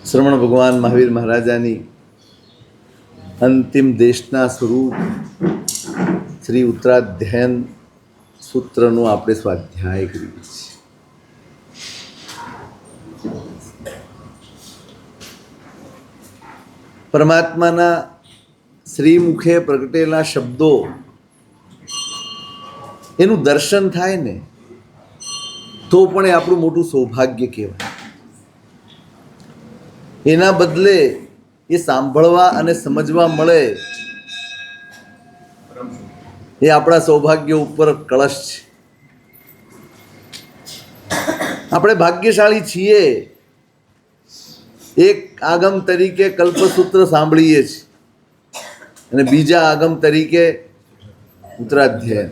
શ્રવણ ભગવાન મહાવીર મહારાજાની અંતિમ દેશના સ્વરૂપ શ્રી ઉત્તરાધ્યાયન સૂત્રનું આપણે સ્વાધ્યાય કરીએ છીએ. પરમાત્માના શ્રીમુખે પ્રગટેલા શબ્દો એનું દર્શન થાય ને તો પણ એ આપણું મોટું સૌભાગ્ય કહેવાય. એના બદલે એ સાંભળવા અને સમજવા મળે એ આપણા સૌભાગ્ય ઉપર કળશ છે. આપણે ભાગ્યશાળી છીએ. એક આગમ તરીકે કલ્પસૂત્ર સાંભળીએ છીએ અને બીજા આગમ તરીકે ઉત્તરાધ્યાય.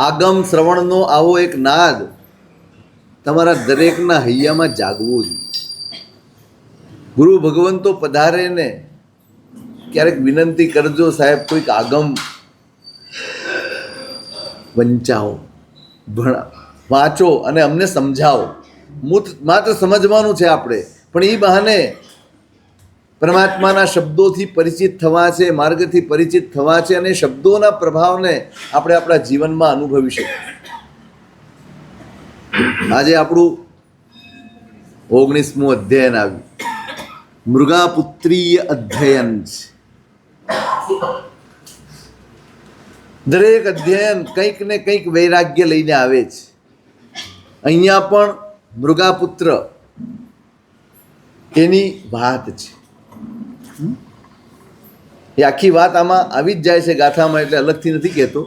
આગમ શ્રવણનો આવો એક નાદ તમારા દરેકના હૈયામાં જાગવો જોઈએ. ગુરુ ભગવંતો પધારે ને ક્યારેક વિનંતી કરજો, સાહેબ કોઈક આગમ વંચાવો, વાંચો અને અમને સમજાવો. માત્ર સમજવાનું છે આપણે, પણ એ બહાને પરમાત્માના શબ્દોથી પરિચિત થવા છે, માર્ગથી પરિચિત થવા છે અને શબ્દોના પ્રભાવને આપણે આપણા જીવનમાં અનુભવી શકીએ. આજે આપણું 19મું અધ્યયન આવ્યું. મૃગાપુત્રીય અધ્યયન છે. દરેક અધ્યયન કંઈક ને કંઈક વૈરાગ્ય લઈને આવે છે. અહીંયા પણ મૃગાપુત્ર એની વાત છે. એ આખી વાત આમાં આવી જ જાય છે ગાથામાં, એટલે અલગથી નથી કહેતો.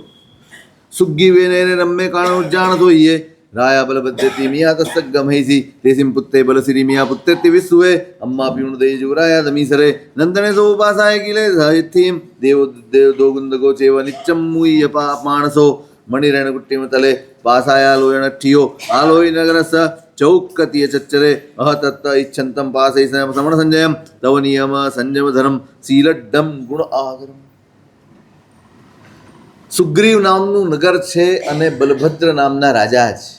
સુગ્ગી વેને રમ્મે કાણો જાણ જોઈએ રાયા બલબદ્ધતિ મિયા તસ્તક ગમૈસી તેસિમ પુત્તે બલસિરી મિયા પુત્તે વિસુએ અમ્મા પીણ દે જુરાયા દમીસરે નંદને સો ઉપાસાય કિલે સાહિત્યમ દેવ દેવ દોગુંદગો ચેવ નિચ્ચમ મુય માણસો મણિરણ ગુટ્ટીમ તલે પાસાયા લોયણ ઠિયો આલોય નગરસ ચૌકતીય ચચ્ચરે અહતત્ત ઈચ્છંતમ પાસૈ સમણ સંજયમ તવ નિયમ સંજમ ધર્મ શીલડ્ડમ ગુણ આગરમ. સુગ્રીવ નામનું નગર છે અને બલભદ્ર નામના રાજા છે.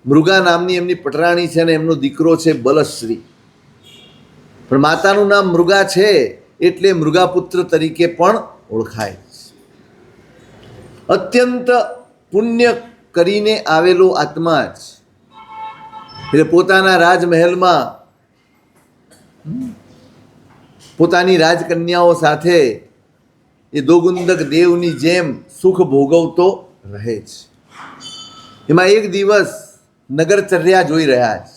મૃગા નામની એમની પટરાણી છે અને એમનો દીકરો છે બલશ્રી. પણ માતાનું નામ મૃગા છે એટલે મૃગાપુત્ર તરીકે પણ ઓળખાય છે. અત્યંત પુણ્ય કરીને આવેલો આત્મા જ. એટલે પોતાના રાજમહેલમાં પોતાની રાજકન્યાઓ સાથે એ દોગુંદક દેવની જેમ સુખ ભોગવતો રહે છે. એમાં એક દિવસ નગરચર્યા જોઈ રહ્યા છે.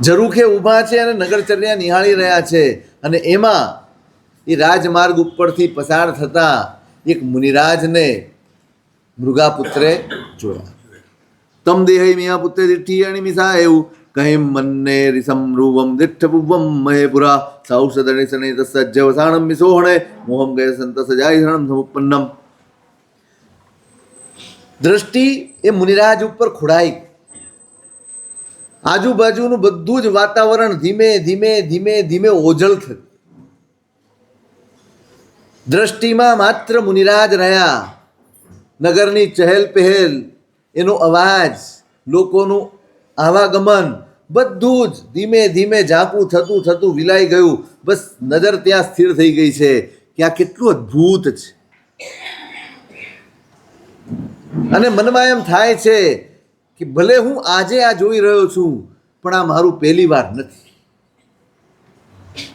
ઝરૂખે ઊભા છે અને નગરચર્યા નિહાળી રહ્યા છે. અને એમાં એ રાજમાર્ગ ઉપરથી પસાર થતા એક મુનિરાજને મૃગાપુત્રે જોયા. તમ દેહૈ મિયા પુત્રે દિઠ્ઠિયાણી મિસા એવું કહી મન્ને રિસમરૂવમ દિઠ્ઠપુવમ મહેપુરા સૌષદનિસને તસજ્જવસાણમ મિસોહણે મોહમ ગય સંત સજાય શરણમ સમુપન્નમ. દ્રષ્ટિ એ મુનિરાજ ઉપર ખોડાઈ. આજુબાજુનું બધું જ વાતાવરણ ધીમે ધીમે ધીમે ધીમે ઓઝલ થયું. દ્રષ્ટિમાં માત્ર મુનિરાજ રહ્યા. નગરની ચહેલ પહેલ, એનો અવાજ, લોકોનું આવાગમન બધું જ ધીમે ધીમે ઝાંકું થતું થતું વિલાઈ ગયું. બસ નજર ત્યાં સ્થિર થઈ ગઈ છે કે આ કેટલું અદ્ભુત છે. અને મનમાં એમ થાય છે કે ભલે હું આજે આ જોઈ રહ્યો છું પણ આ મારું પહેલી વાર નથી.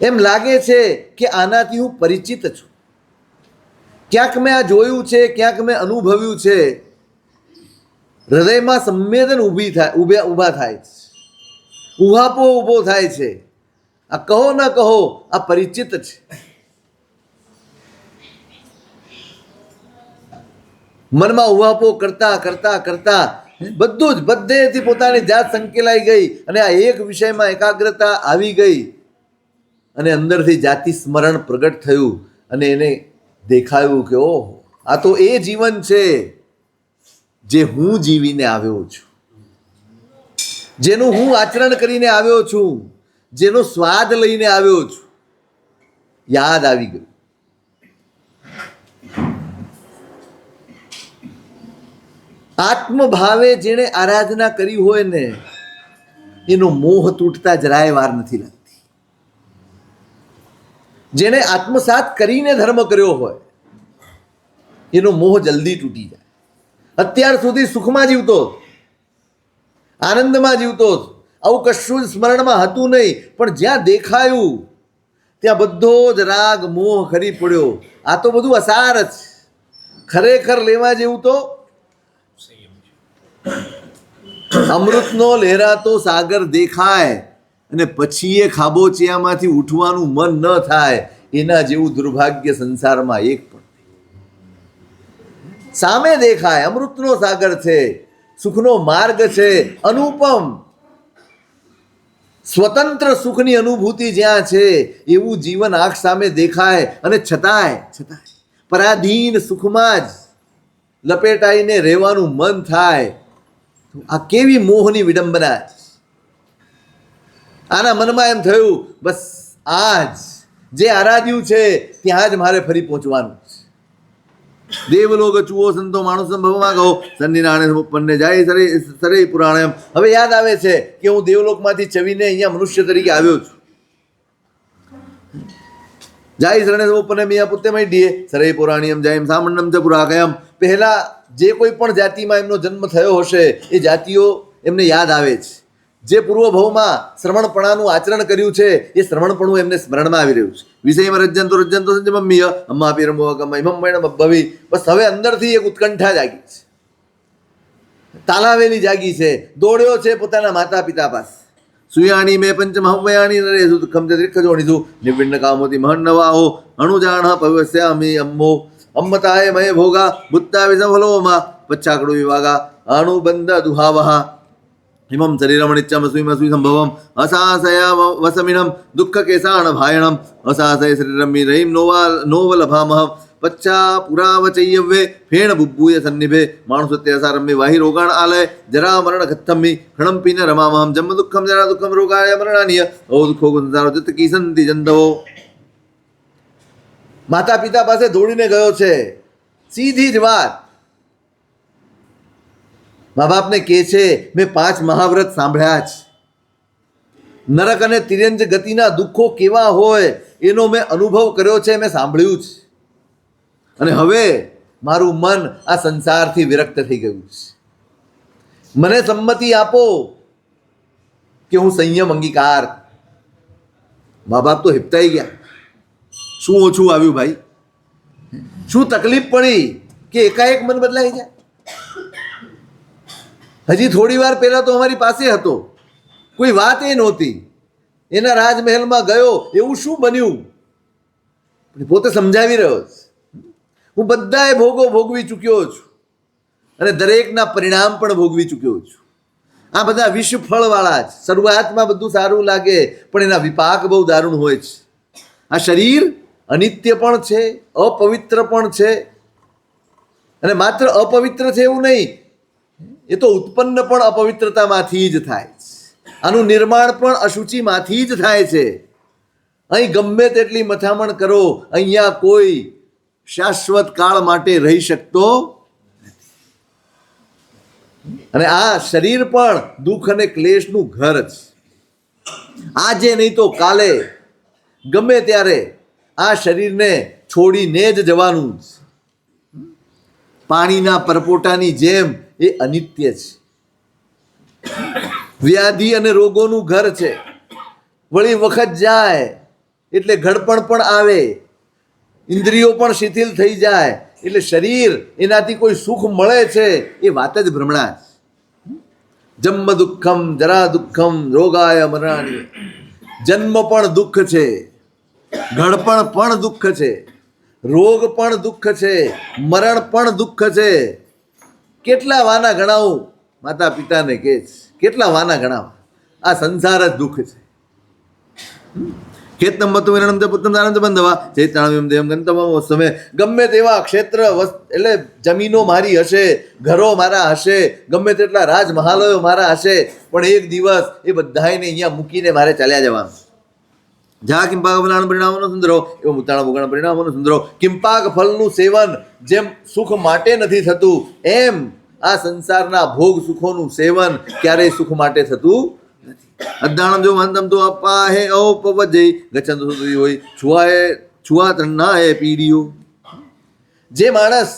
એમ લાગે છે કે આનાથી હું પરિચિત છું. ક્યાંક મેં આ જોયું છે, ક્યાંક મેં અનુભવ્યું છે. હૃદયમાં સંવેદન ઊભા થાય છે, ઉહાપો ઊભો થાય છે. આ કહો ન કહો, આ પરિચિત છે. મનમાં ઉહાપો કરતા કરતા કરતા બધું જ બધેથી પોતાની જાત સંકેલાઈ ગઈ અને આ એક વિષયમાં એકાગ્રતા આવી ગઈ અને અંદરથી જાતિ સ્મરણ પ્રગટ થયું અને એને દેખાયું કે ઓહ, આ તો એ જીવન છે જે હું જીવીને આવ્યો છું, જેનું હું આચરણ કરીને આવ્યો છું, જેનો સ્વાદ લઈને આવ્યો છું. યાદ આવી ગયું. આત્મભાવે જેણે આરાધના કરી હોય ને એનો મોહ તૂટતા જરાય વાર નથી લાગતી. જેણે આત્મસાત કરીને ધર્મ કર્યો હોય એનો મોહ જલ્દી તૂટી જાય. અત્યાર સુધી સુખમાં જીવતો, આનંદમાં જીવતો, આવું કશું જ સ્મરણમાં હતું નહીં, પણ જ્યાં દેખાયું ત્યાં બધો જ રાગ મોહ ખરી પડ્યો. આ તો બધું અસાર જ. ખરેખર લેવા જેવું તો અમૃતનો લહેરાતો સાગર દેખાય અને પછી એ ખાબોચિયામાંથી ઉઠવાનું મન ન થાય, એના જેવું દુર્ભાગ્ય સંસારમાં એક પણ. સામે દેખાય અમૃતનો સાગર છે, સુખનો માર્ગ છે, અનુપમ સ્વતંત્ર સુખની અનુભૂતિ જ્યાં છે એવું જીવન આંખ સામે દેખાય અને છતાંય પરાધીન સુખમાં જ લપેટાઈને રહેવાનું મન થાય. આ કેવી મોહની વિડંબના છે. આના મનમાં એમ થયું બસ આજ જે આરાધ્યું છે ત્યાં જ મારે ફરી પહોંચવાનું છે. દેવલોક ચુઓ સંતો માણસ ભવમાં કહો સંનિનાણે ઉપન્ને જાય સરે પુરાણ. હવે યાદ આવે છે કે હું દેવલોકમાંથી ચવીને અહીંયા મનુષ્ય તરીકે આવ્યો છું. જાય શરણે ઉપન્ને મિયા પુત્તે મૈડીએ સરે પુરાણીયમ જાય સામંડમ ચ પુરાકયમ. પહેલા જે કોઈ પણ જાતિમાં એમનો જન્મ થયો હશે એ જાતિઓ એમને યાદ આવે છે. જે પૂર્વ ભવમાં શ્રવણપણાનું આચરણ કર્યું છે એ શ્રવણપણું એમને સ્મરણમાં આવી રહ્યું છે. વિષયમાં રજ્જંતો સંજમમ્મીય અમ્મા પીરમોગમ ભવી. બસ હવે અંદરથી એક ઉત્કંઠા જાગી છે, તાલાવેલી જાગી છે. દોડ્યો છે પોતાના માતા પિતા પાસે. સુયાણી મેં પંચમહવ્યાણી નરેશુ દુઃખમ તે ત્રિખ જોડીશું નિવિન્ન કામોતી મહન્નવાહો અણુજાણ પવ્યસ્યામી અમ્મો અમ્મતાય મય ભોગા બુત્તા વિષમફલોમાં પચ્છાકડુ વિવાગા અણુબંધ દુહાવહા હિમમ શરીરમણિચ્છમ સ્વીમસ્વી સંભવમ અસાસયા વસમિનમ દુઃખ કેસાણ ભાયણમ અસાસય શરીરમી રહીમ નોવલભામહ પચ્છા પુરાવચયવ્યે ફેણ બુબ્બુય સન્નિભે માણસત્યાસારમ્ય વાહી રોગાણ આલય જરા મરણ ગથમ્મી ખણંપીન રમામહમ જન્મ દુઃખમ જરા દુઃખમ રોગાય મરણાનીય ઓ દુઃખો સંસારો જત કીસંતિ જંતવો. માતા પિતા પાસે દોડીને ગયો છે. સીધી જ વાત મા બાપને કહે છે મેં 5 મહાવ્રત સાંભળ્યા છે. નરક અને તિર્યંજ ગતિના દુઃખો કેવા હોય એનો મેં અનુભવ કર્યો છે, મેં સાંભળ્યું છે. અને હવે મારું મન આ સંસારથી વિરક્ત થઈ ગયું છે. મને સંમતિ આપો કે હું સંયમ અંગીકાર. મા બાપ તો હિપતાઈ ગયા. શું ઓછું આવ્યું ભાઈ? શું તકલીફ પડી કે એકાએક મન બદલાઈ જાય? હજી થોડી વાર પહેલા તો અમારી પાસે હતો, કોઈ વાત એ નહોતી. એના રાજમહેલમાં ગયો, એવું શું બન્યું? પોતે સમજાવી રહ્યો છે. હું બધાએ ભોગો ભોગવી ચૂક્યો છું અને દરેકના પરિણામ પણ ભોગવી ચૂક્યો છું. આ બધા વિષ ફળવાળા છે. શરૂઆતમાં બધું સારું લાગે પણ એના વિપાક બહુ દારૂણ હોય છે. આ શરીર અનિત્ય પણ છે, અપવિત્ર પણ છે. અને માત્ર અપવિત્ર છે એવું નહીં, એ તો ઉત્પન્ન પણ અપવિત્રતામાંથી જ થાય છે. આનું નિર્માણ પણ અશુચિમાંથી જ થાય છે. અહીં ગમે તેટલી મથામણ કરો, અહીંયા કોઈ શાશ્વત કાળ માટે રહી શકતો નથી. અને આ શરીર પણ દુઃખ અને ક્લેશનું ઘર છે. આજે નહીં તો કાલે ગમે ત્યારે આ શરીરને છોડીને જ જવાનું છે. પાણીના પરપોટાની જેમ એ અનિત્ય છે. વ્યાધિ અને રોગોનું ઘર છે. વળી વખત જાય એટલે ઘડપણ પણ આવે, ઇન્દ્રિયો પણ શિથિલ થઈ જાય. એટલે શરીર એનાથી કોઈ સુખ મળે છે એ વાત જ ભ્રમણા છે. જન્મ દુઃખમ જરા દુઃખમ રોગાય મરણાની. જન્મ પણ દુઃખ છે, ઘડપણ પણ દુઃખ છે, રોગ પણ દુઃખ છે, મરણ પણ દુઃખ છે. કેટલા વાના ગણાવું? માતા પિતાને કહે છે કેટલા વાના ગણાવા? આ સંસાર જ દુઃખ છે. ખેતમ બતું વિરણમ તે પુત્તમ દાનમ તે બંધવા ચૈત્રાણમ દેવમ ગંતમ વસ્તમે. ગમે તેવા ક્ષેત્ર એટલે જમીનો મારી હશે, ઘરો મારા હશે, ગમે તેટલા રાજમહાલયો મારા હશે, પણ એક દિવસ એ બધાને અહીંયા મૂકીને મારે ચાલ્યા જવાનું. જા કિંપાક ફલાણ પરિણામોનો સુંદરો એવો મુતાણા ભોગણ પરિણામોનો સુંદરો. કિંપાક ફળનું સેવન જેમ સુખ માટે નથી થતું, એમ આ સંસારના ભોગ સુખોનું સેવન ક્યારેય સુખ માટે થતું અદ્દાણમ જો મંતમ તો અપાહે ઔપવજ્જય ગચ્છન્તો સુધરી હોય છુઆત ના એ પીડીઓ. જે માણસ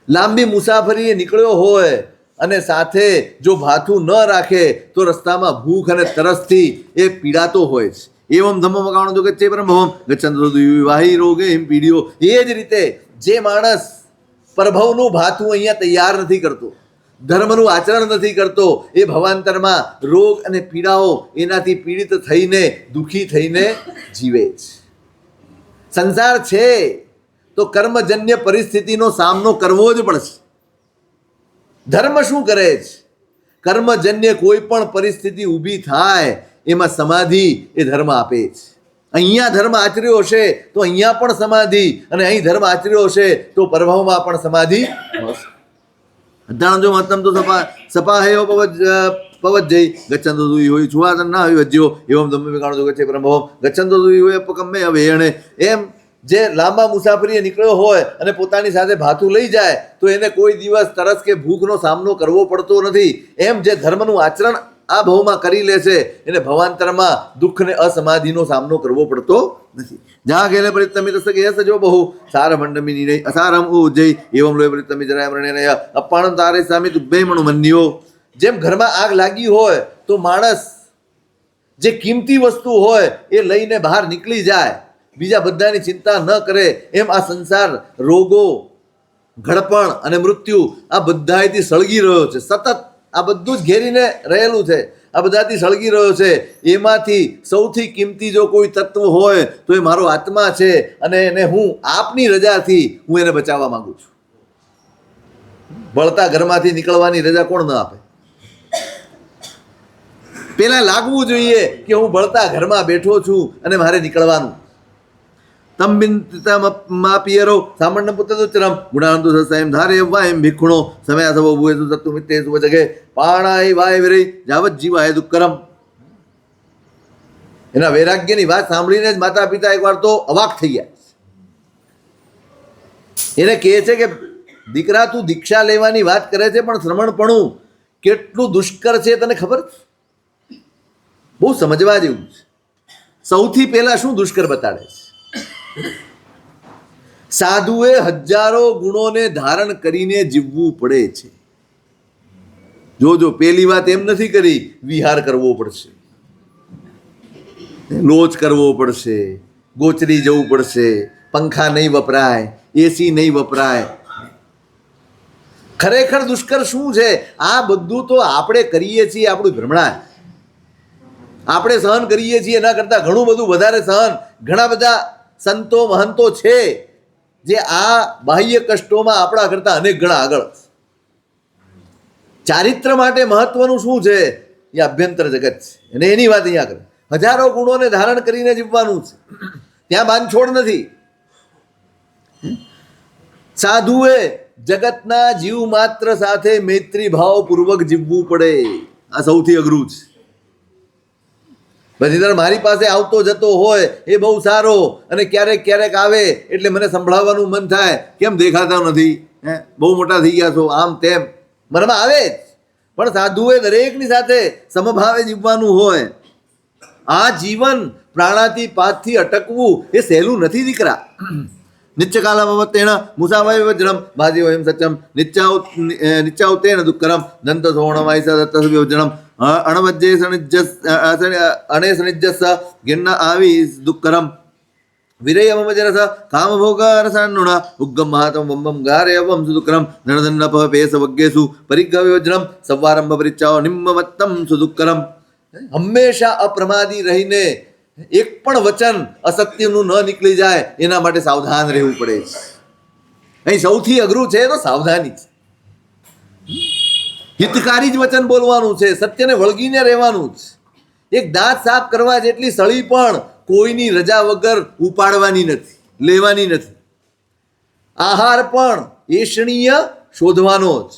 લાંબી મુસાફરીએ નીકળ્યો હોય અને સાથે જો ભાથું ન રાખે તો રસ્તામાં ભૂખ અને તરસથી એ પીડાતો હોય છે. એવમ ધમ્મ કાણો જો ગચ્છે પરમહમ ગચ્છન્તો વાહી રોગે એમ પીડીઓ. એ જ રીતે જે માણસ પ્રભવનું ભાથું અહીંયા તૈયાર નથી કરતો, ધર્મનું આચરણ નથી કરતો, એ ભવાંતરમાં રોગ અને પીડાઓ એનાથી પીડિત થઈને દુઃખી થઈને જીવે છે. સંસાર છે તો કર્મજન્ય પરિસ્થિતિનો સામનો કરવો જ પડશે. ધર્મ શું કરે છે? કર્મજન્ય કોઈ પણ પરિસ્થિતિ ઊભી થાય એમાં સમાધિ એ ધર્મ આપે છે. અહીંયા ધર્મ આચર્યો હશે તો અહીંયા પણ સમાધિ, અને અહીં ધર્મ આચર્યો હશે તો પ્રભાવમાં પણ સમાધિ મળશે. અદ્દાણમ જો મતમ તો સપાહેયો પવજ્જય ગચ્છન્તો દુઈ હોય છુઆતન ના વિવજ્યો એવમ ધમ્મ વિકાણો જો ગચ્છે પરમહમ ગચ્છન્તો દુઈ હોય અપકમ્મે અવેણે. એમ જે લાંબા મુસાફરીએ નીકળ્યો હોય અને પોતાની સાથે ભાથું લઈ જાય તો એને કોઈ દિવસ તરસ કે ભૂખનો સામનો કરવો પડતો નથી. એમ જે ધર્મનું આચરણ આ ભવમાં કરી લે છે એને ભવાંતરમાં દુઃખ ને અસમાધિનો સામનો કરવો પડતો નથી. જ્યાં ગેલે પરિતમિત સગે જો બહુ સાર મંડમી નિર્ણય અસારમ ઉજ્જય એવમ લોય પરિતમિ જરાય મરણે અપાણમ તારે સામે તુબ્બેમણુ મન્યો. જેમ ઘરમાં આગ લાગી હોય તો માણસ જે કિંમતી વસ્તુ હોય એ લઈને બહાર નીકળી જાય, બીજા બધાની ચિંતા ન કરે. એમ આ સંસાર રોગો, ઘડપણ અને મૃત્યુ આ બધાથી સળગી રહ્યો છે. સતત આ બધું જ ઘેરીને રહેલું છે, આ બધાથી સળગી રહ્યો છે. એમાંથી સૌથી કિંમતી જો કોઈ તત્વ હોય તો એ મારો આત્મા છે, અને એને હું આપની રજાથી હું એને બચાવવા માંગુ છું. બળતા ઘરમાંથી નીકળવાની રજા કોણ ન આપે? પેલા લાગવું જોઈએ કે હું બળતા ઘરમાં બેઠો છું અને મારે નીકળવાનું. તંબિન્તમાપિયરો સામણ્ય પુત્રદુચરમ ગુણાનંદુ સસ્યમ ધારે વાયમ ભિક્ષુણો સમયા સવો ભૂયેતુ તત્તુ મિત્તેષુ વજગે પાણાય વાય વિરય જાવત જીવાય દુક્કરમ. એના વૈરાગ્યની વાત સાંભળીને જ માતા પિતા એકવાર તો અવાક થઈ ગયા. એને કહે છે કે દીકરા તું દીક્ષા લેવાની વાત કરે છે પણ શ્રમણપણું કેટલું દુષ્કર છે તને ખબર છે? બહુ સમજવા જેવું છે. સૌથી પહેલા શું દુષ્કર બતાડે છે? સાધુએ હજારો ગુણોને ધારણ કરીને જીવવું પડે છે. જોજો, પેલી વાત એમ નથી કરી વિહાર કરવો પડશે, લોચ કરવો પડશે, ગોચરી જવું પડશે, પંખા નહીં વપરાય, એસી નહીં વપરાય. ખરેખર દુષ્કર શું છે? આ બધું તો આપણે કરીએ છીએ, આપણું ભ્રમણા. આપણે સહન કરીએ છીએ એના કરતાં ઘણું બધું વધારે સહન ઘણા બધા સંતો મહંતો છે જે આ બાહ્ય કષ્ટોમાં આપણા કરતાં અનેક ગણા આગળ. ચારિત્ર માટે મહત્વનું શું છે? એ અભ્યંતર જગત છે, અને એની વાત અહીંયા કરે. હજારો ગુણોને ધારણ કરીને જીવવાનું છે, ત્યાં બાંધછોડ નથી. સાધુએ જગતના જીવ માત્ર સાથે મૈત્રી ભાવપૂર્વક જીવવું પડે. આ સૌથી અઘરું છે. પછી તારે મારી પાસે આવતો જતો હોય એ બહુ સારો, અને ક્યારેક ક્યારેક આવે એટલે મને સંભળાવવાનું મન થાય, કેમ દેખાતા નથી, બહુ મોટા થઈ ગયા છો, આમ તેમ મનમાં આવે જ. પણ સાધુએ દરેકની સાથે સમભાવે જીવવાનું હોય. આ જીવન પ્રાણાતિપાતથી અટકવું એ સહેલું નથી દીકરા. નિત્યકાલમવત્તેણ મુસાવાય વજ્રમ ભાજી વયમ સત્યમ નિત્યાઉતેન દુક્કરમ દંત સોણમાય દત્ત વિવજનમ અણવજ્જે અણે સનિજ્જસ ગિરના આવી દુક્કરમ વિરયમજરસ કામભોગ રસાન્નુણ ઉગ્ગમ મહાતમ વંબમ ગારેવમ સુદુક્કરમ ધનધન્નપ પેસ વગ્ગેસુ પરિગ્ગ વિવજનમ સવારંભ પરિચ્છાઓ નિમ્મવત્તમ સુદુક્કરમ. હંમેશા અપ્રમાદી રહીને એક પણ વચન અસત્યનું ન નીકળી જાય એના માટે સાવધાન રહેવું પડે છે. અહીં સૌથી અઘરું છે તો સાવધાની છે. હિતકારી જ વચન બોલવાનું છે, સત્યને વળગીને રહેવાનું છે. એક દાંત સાફ કરવા જેટલી સળી પણ કોઈની રજા વગર ઉપાડવાની નથી, લેવાની નથી. આહાર પણ એષણીય શોધવાનો જ.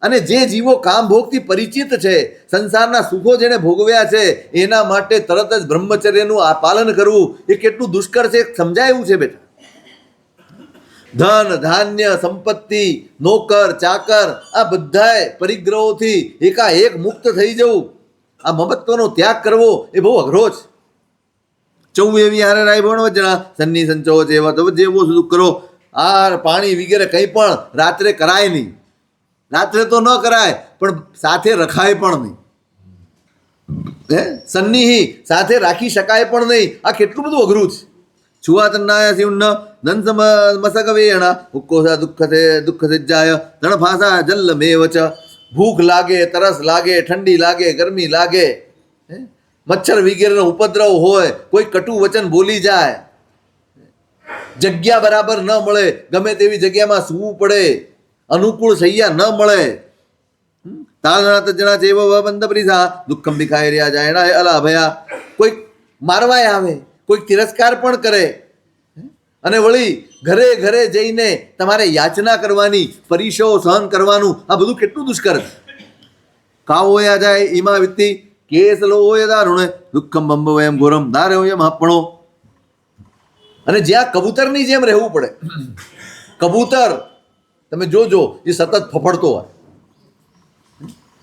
અને જે જીવો કામભોગથી પરિચિત છે, સંસારના સુખો જેને ભોગવ્યા છે, એના માટે તરત જ બ્રહ્મચર્યનું આ પાલન કરવું એ કેટલું દુષ્કર છે સમજાય એવું છે બેટા. ધન ધાન્ય સંપત્તિ નોકર ચાકર આ બધાય પરિગ્રહોથી એકાએક મુક્ત થઈ જવું આ મમત્વનો ત્યાગ કરવો એ બહુ અઘરો છે. ચૌ એવી હારે રાય ભણ વચના સન્ની સંચો જેવા તો જેવો સુખ કરો. આ પાણી વગેરે કંઈ પણ રાત્રે કરાય નહીં. રાત્રે તો ન કરાય પણ સાથે રખાય પણ નહીં. સન્નિહી સાથે રાખી શકાય પણ નહીં. આ કેટલું બધું અઘરું છે. છુઆતન્નાય શિવન ધન મસક વેણ હુક્કોસા દુઃખ સિજ્જાય ધણ ફાસા જલ મેવચ. ભૂખ લાગે, તરસ લાગે, ઠંડી લાગે, ગરમી લાગે, મચ્છર વગેરેનો ઉપદ્રવ હોય, કોઈ કટુ વચન બોલી જાય, જગ્યા બરાબર ન મળે, ગમે તેવી જગ્યામાં સૂવું પડે, અનુકૂળ સૈયા ન મળે. તાળના તજણા ચેવ બંધ પ્રીસા દુઃખમ ભિખાય રહ્યા જાય અલા ભયા. કોઈક મારવાય આવે, કોઈક તિરસ્કાર પણ કરે, અને વળી ઘરે ઘરે જઈને તમારે યાચના કરવાની, પરીક્ષો સહન કરવાનું, આ બધું કેટલું દુષ્કર છે. કાવોયા જાય ઈમા વિત્તિ કેસ લો હોય દારૂણે દુઃખમ બંબ એમ ઘોરમ દારે હોય એમ હાપણો. અને જ્યાં કબૂતરની જેમ રહેવું પડે. કબૂતર તમે જોજો, એ સતત ફફડતો હોય,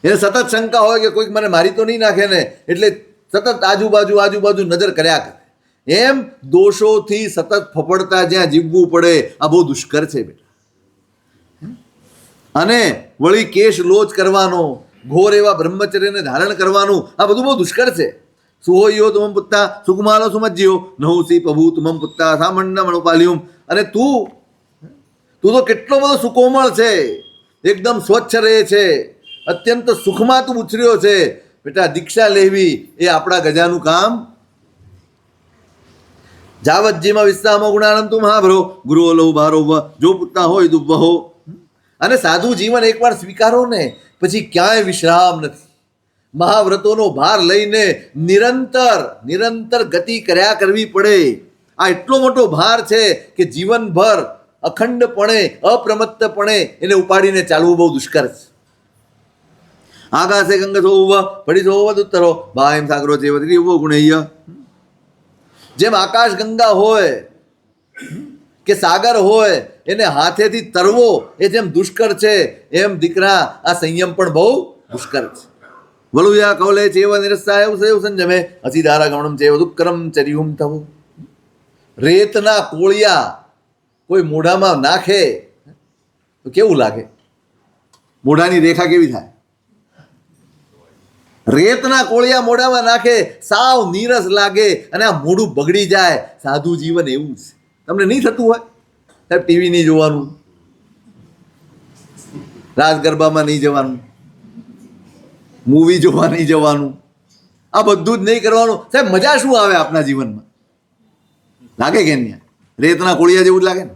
એને સતત શંકા હોય કે કોઈક મને મારી તો નહીં નાખે ને, એટલે સતત આજુબાજુ નજર કર્યા કરે. એમ દોષોથી સતત ફફડતા જ્યાં જીવવું પડે, આ બહુ દુષ્કર છે બેટા. અને વળી કેશ લોચ કરવાનો, ઘોર એવા બ્રહ્મચર્યને ધારણ કરવાનું, આ બધું બહુ દુષ્કર છે. સુહોયો તુમમ પુત્તા સુકુમાલો સુમજ્યો નહુસી પ્રભુ તુમમ પુત્તા સામંડ મણોપાલ્યુમ. અને તું તો કેટલો બધો સુકોમળ છે, એકદમ સ્વચ્છ રહે છે, અત્યંત સુખમાં તું ઉછર્યો છે બેટા. દીક્ષા લેવી એ આપણા ગજાનું કામ. જાવતજીમાં વિસ્તારમાં ગુણાનંદ તું મહાભરો ગુરુઓ લવ ભારો જો પુત્તા હોય દુર્વહો. અને સાધુ જીવન એકવાર સ્વીકારો ને પછી ક્યાંય વિશ્રામ નથી. મહાવ્રતોનો ભાર લઈને નિરંતર ગતિ કર્યા કરવી પડે. આ એટલો મોટો ભાર છે કે જીવનભર અખંડપણે અપ્રમત્તપણે એને ઉપાડીને ચાલવું બહુ દુષ્કર છે. આકાશે ગંગથો પડીથો વદુત્તરો ભાઈમ સાગરો છે વદરીવો ગુણેય. જેમ આકાશ ગંગા હોય કે સાગર હોય, એને હાથેથી તરવો એ જેમ દુષ્કર છે, એમ દીકરા આ સંયમ પણ બહુ દુષ્કર છે. વલુયા કૌલે ચેવ નિરસાય ઉસેવ સંજમે અસીધારા ગમણમ ચેવ દુક્કરમ ચર્યુમ થવું. રેતના કોળિયા કોઈ મોઢામાં નાખે તો કેવું લાગે? મોઢાની રેખા કેવી થાય? રેતના કોળિયા મોઢામાં નાખે સાવ નીરસ લાગે અને આ મોઢું બગડી જાય. સાધુ જીવન એવું છે. તમને નહીં થતું હોય સાહેબ? ટીવી નહીં જોવાનું, રાસ ગરબામાં નહીં જવાનું, મૂવી જોવા નહીં જવાનું, આ બધું જ નહીં કરવાનું. સાહેબ મજા શું આવે આપણા જીવનમાં? લાગે કે નહીં? રેતના કોળિયા જેવું જ લાગે ને.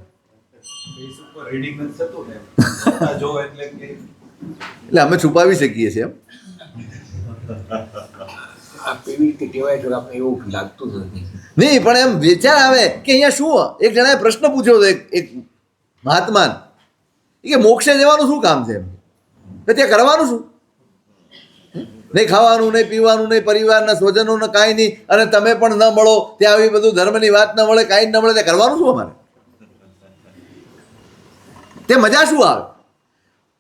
એટલે અમે છુપાવી શકીએ છીએ એમ. નહીં પણ એમ વિચાર આવે કે અહીંયા શું. એક જણાએ પ્રશ્ન પૂછ્યો હતો એક મહાત્માને કે મોક્ષે જવાનું શું કામ છે એમ? તો ત્યાં કરવાનું શું? નહીં ખાવાનું, નહીં પીવાનું, નહીં પરિવારના સ્વજનોને કાંઈ નહીં, અને તમે પણ ન મળો, ત્યાં આવી બધું ધર્મની વાત ન મળે, કાંઈ ન મળે, ત્યાં કરવાનું શું અમારે? તે મજા શું આવે?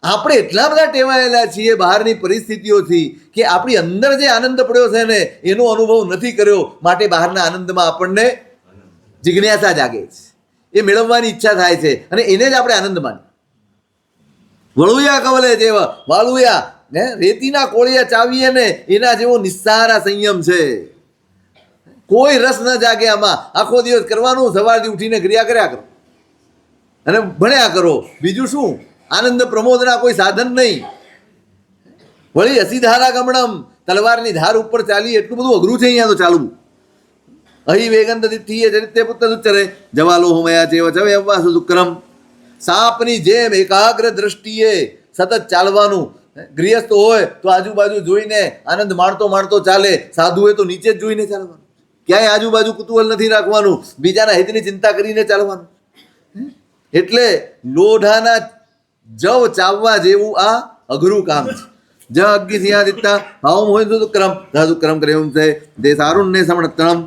આપણે એટલા બધા ટેવાયેલા છીએ બહારની પરિસ્થિતિઓથી કે આપણી અંદર જે આનંદ પડ્યો છે ને એનો અનુભવ નથી કર્યો. માટે બહારના આનંદમાં આપણને જિજ્ઞાસા જાગે છે, એ મેળવવાની ઈચ્છા થાય છે, અને એને જ આપણે આનંદ માનીએ. વળુયા કવલે જેવા વાળુયા રેતીના કોળિયા ચાવીએ ને એના જેવો નિસ્સારા સંયમ છે. કોઈ રસ ન જાગે આમાં. આખો દિવસ કરવાનું, સવારથી ઉઠીને ક્રિયા કર્યા કરો અને ભણ્યા કરો, બીજું શું? આનંદ પ્રમોદના કોઈ સાધન નહીં. વળી અસીધારા ગમણમ તલવારની ધાર ઉપર ચાલી એટલું બધું અઘરું છે અહીંયા તો ચાલવું. અહીં વેગંત દિત્થીએ ચરિત્રે પુત્ર દુચ્ચરે જવાલો હોમયા ચેવ ચવે અવવાસુ દુક્કરમ. સાપની જેમ એકાગ્ર દ્રષ્ટિએ સતત ચાલવાનું. ગૃહસ્થ હોય તો આજુબાજુ જોઈને આનંદ માણતો ચાલે. સાધુએ તો નીચે જ જોઈને ચાલવાનું. ક્યાંય આજુબાજુ કુતૂહલ નથી રાખવાનું, બીજાના હિતની ચિંતા કરીને ચાલવાનું. એટલે લોઢાના જવ ચાવવા જેવું આ અઘરું કામ છે. જ અગ્નિ સિંહા દિત્તા ભાવમ હોય તો દુક્કરમ કર્યું છે તે સારું ને સમણતણમ.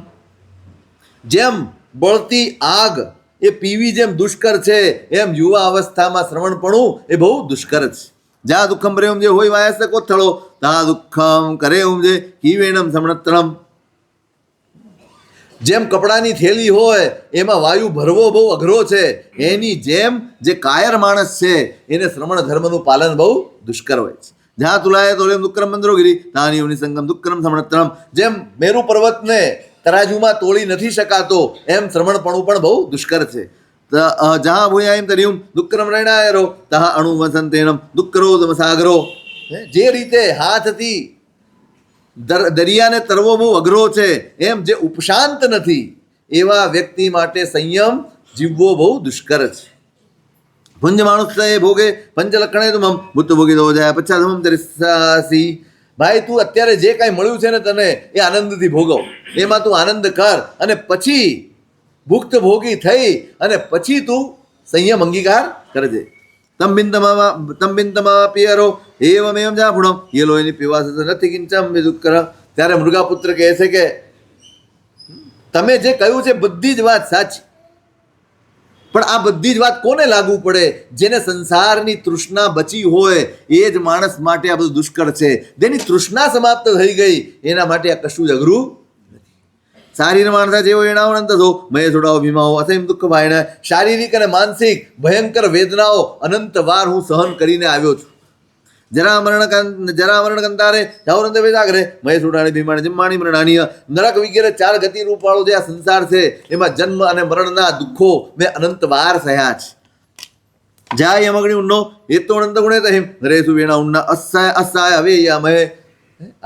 જેમ બળતી આગ એ પીવી જેમ દુષ્કર છે, એમ યુવા અવસ્થામાં શ્રવણપણું એ બહુ દુષ્કર છે. જ્યાં દુઃખમ પ્રેમ જે હોય વાયસ કોથળો તા દુઃખમ કરે ઉમજે કીવેણમ સમણત્રમ. જેમ કપડાની થેલી હોય એમાં વાયુ ભરવો બહુ અઘરો છે, એની જેમ જે કાયર માણસ છે એને શ્રમણ ધર્મનું પાલન બહુ દુષ્કર હોય છે. જ્યાં તુલાય તોલેમ દુક્રમ મંદ્રોગીરી તાની યોનિ સંગમ દુક્રમ સમણત્રમ. જેમ મેરુ પર્વતને તરાજુમાં તોડી નથી શકાતો એમ શ્રમણપણું પણ બહુ દુષ્કર છે. જहाँ ભૂયાયમ તર્યુમ દુક્રમ રણાયરો તહા અણુ વસંતેણમ દુક્રોદમ સાગરો. જે રીતે હાથથી દરિયાને તરવો બહુ અઘરો છે એમ જે ઉપશાંત નથી એવા વ્યક્તિ માટે સંયમ જીવવો બહુ દુષ્કર છે. ભુંજ માણસ એ ભોગે પંચલક્ષણે તુમમ ભૂત ભોગી દો જાય પચ્છાધમમ તરિસાસી. ભાઈ તું અત્યારે જે કાંઈ મળ્યું છે ને તને એ આનંદથી ભોગવ, એમાં તું આનંદ કર અને પછી ભુક્ત ભોગી થઈ અને પછી તું સંયમ અંગીકાર કરજે. તંબિંતમા પિયરો એવમેમ જાફુણમ યેલો એની પીવાસ નથી કિંચમ વિદુકર. ત્યારે મૃગાપુત્ર કહે છે કે તમે જે કહ્યું છે બધી જ વાત સાચી, પણ આ બધી જ વાત કોને લાગુ પડે? જેને સંસારની તૃષ્ણા બચી હોય એ જ માણસ માટે આ બધું દુષ્કર છે. જેની તૃષ્ણા સમાપ્ત થઈ ગઈ એના માટે આ કશું જ અઘરું. શારીર માણસા જેવો એના અનંત થો મય થોડાઓ ભીમાઓ અસેમ દુઃખ ભાઈને. શારીરિક અને માનસિક ભયંકર વેદનાઓ અનંત વાર હું સહન કરીને આવ્યો છું. જરા મરણ કંતારે જાવરંત વેદાગરે મય થોડાની ભીમાણી જમવાણી મરણાનીય. નરક વગેરે 4 ગતિ રૂપવાળો જે આ સંસાર છે એમાં જન્મ અને મરણના દુઃખો મેં અનંત વાર સહ્યા છે. જાય યમગણી ઉન્નો એ તો અનંત ગુણે તહિમ નરેશુ વેણા ઉન્ના અસહાય અસહાય હવે યામહે.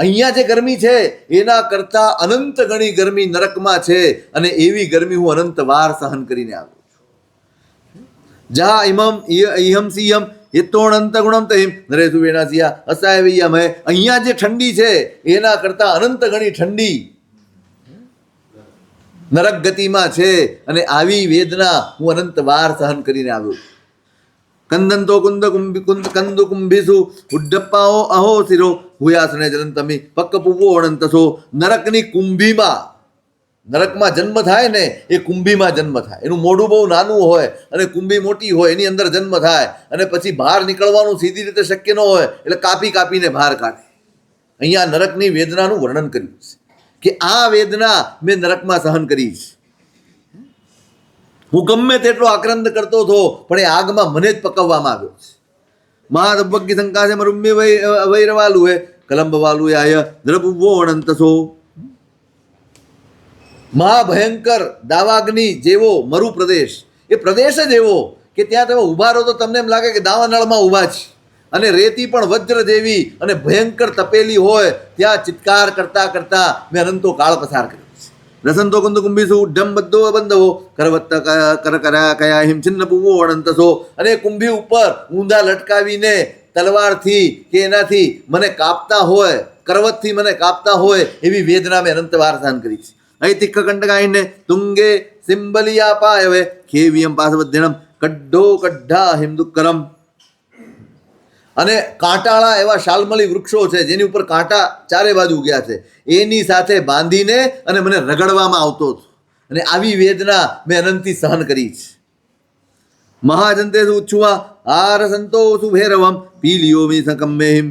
અહીંયા જે ગરમી છે એના કરતા અનંત ગણી ગરમી નરકમાં છે અને એવી ગરમી હું અનંત વાર સહન કરીને આવ્યો છું. જા ઇમમ ઇહમ સિયમ એ તો અનંત ગુણમ તહિમ નરેશુ વેણાસિયા અસહાય વૈયામહે. અહીંયા જે ઠંડી છે એના કરતા અનંત ગણી ઠંડી નરક ગતિમાં છે અને આવી વેદના હું અનંત વાર સહન કરીને આવ્યો છું. કંદંતો કંદુ કુંભીસુ ઉડ્ડપ્પાઓ અહો શિરો ભૂયાસને જલંતમી પક્ક પૂવો અનંતસો. નરકની કુંભીમાં, નરકમાં જન્મ થાય ને એ કુંભીમાં જન્મ થાય. એનું મોઢું બહુ નાનું હોય અને કુંભી મોટી હોય, એની અંદર જન્મ થાય અને પછી બહાર નીકળવાનું સીધી રીતે શક્ય ન હોય એટલે કાપી કાપીને બહાર કાઢે. અહીંયા નરકની વેદનાનું વર્ણન કર્યું છે કે આ વેદના મેં નરકમાં સહન કરી છે. હું ગમે તેટલો આક્રંદ કરતો હતો પણ એ આગમાં મને જ પકવવામાં આવ્યો છે. મહાદબ્બકી શંકાશે મરુમ્ય વૈરવાલુ હે કલંબવાલુ આય દ્રભુવો અનંતસો. મહાભયંકર દાવાગ્નિ જેવો મરુ પ્રદેશ, એ પ્રદેશ જ એવો કે ત્યાં તમે ઊભા રહો તો તમને એમ લાગે કે દાવાનળમાં ઊભા છે. અને રેતી પણ વજ્ર જેવી અને ભયંકર તપેલી હોય ત્યાં ચિત્કાર કરતા કરતા મેં અનંતો કાળ પસાર કર્યો. રસંતો કુંદ કુંભીસુ ડમ બધો બંધવો કરવત્તા કર કર્યા કયા હિમ છિન્ન પૂવો અનંતસો. અને કુંભી ઉપર ઊંધા લટકાવીને તલવારથી કે એનાથી મને કાપતા હોય, કરવતથી મને કાપતા હોય એવી વેદના મેં અનંત વાર સહન કરી છે. અહીં તિક્ખ કંટકાઈને તુંગે સિંબલિયા પાયવે ખેવિયમ પાસવદ્યણમ કડ્ઢો કડ્ઢા હિમદુક્કરમ. અને કાંટાળા એવા શાલમલી વૃક્ષો છે જેની ઉપર કાંટા ચારે બાજુ ઉગ્યા છે, એની સાથે બાંધીને અને મને રગડવામાં આવતો હતો. અને આવી વેદના મેં અનંતથી સહન કરી છે. મહાજંતે ઉચ્છુઆ આર સંતો સુભેરવમ પીલિયો મી સંકમ્મેહિમ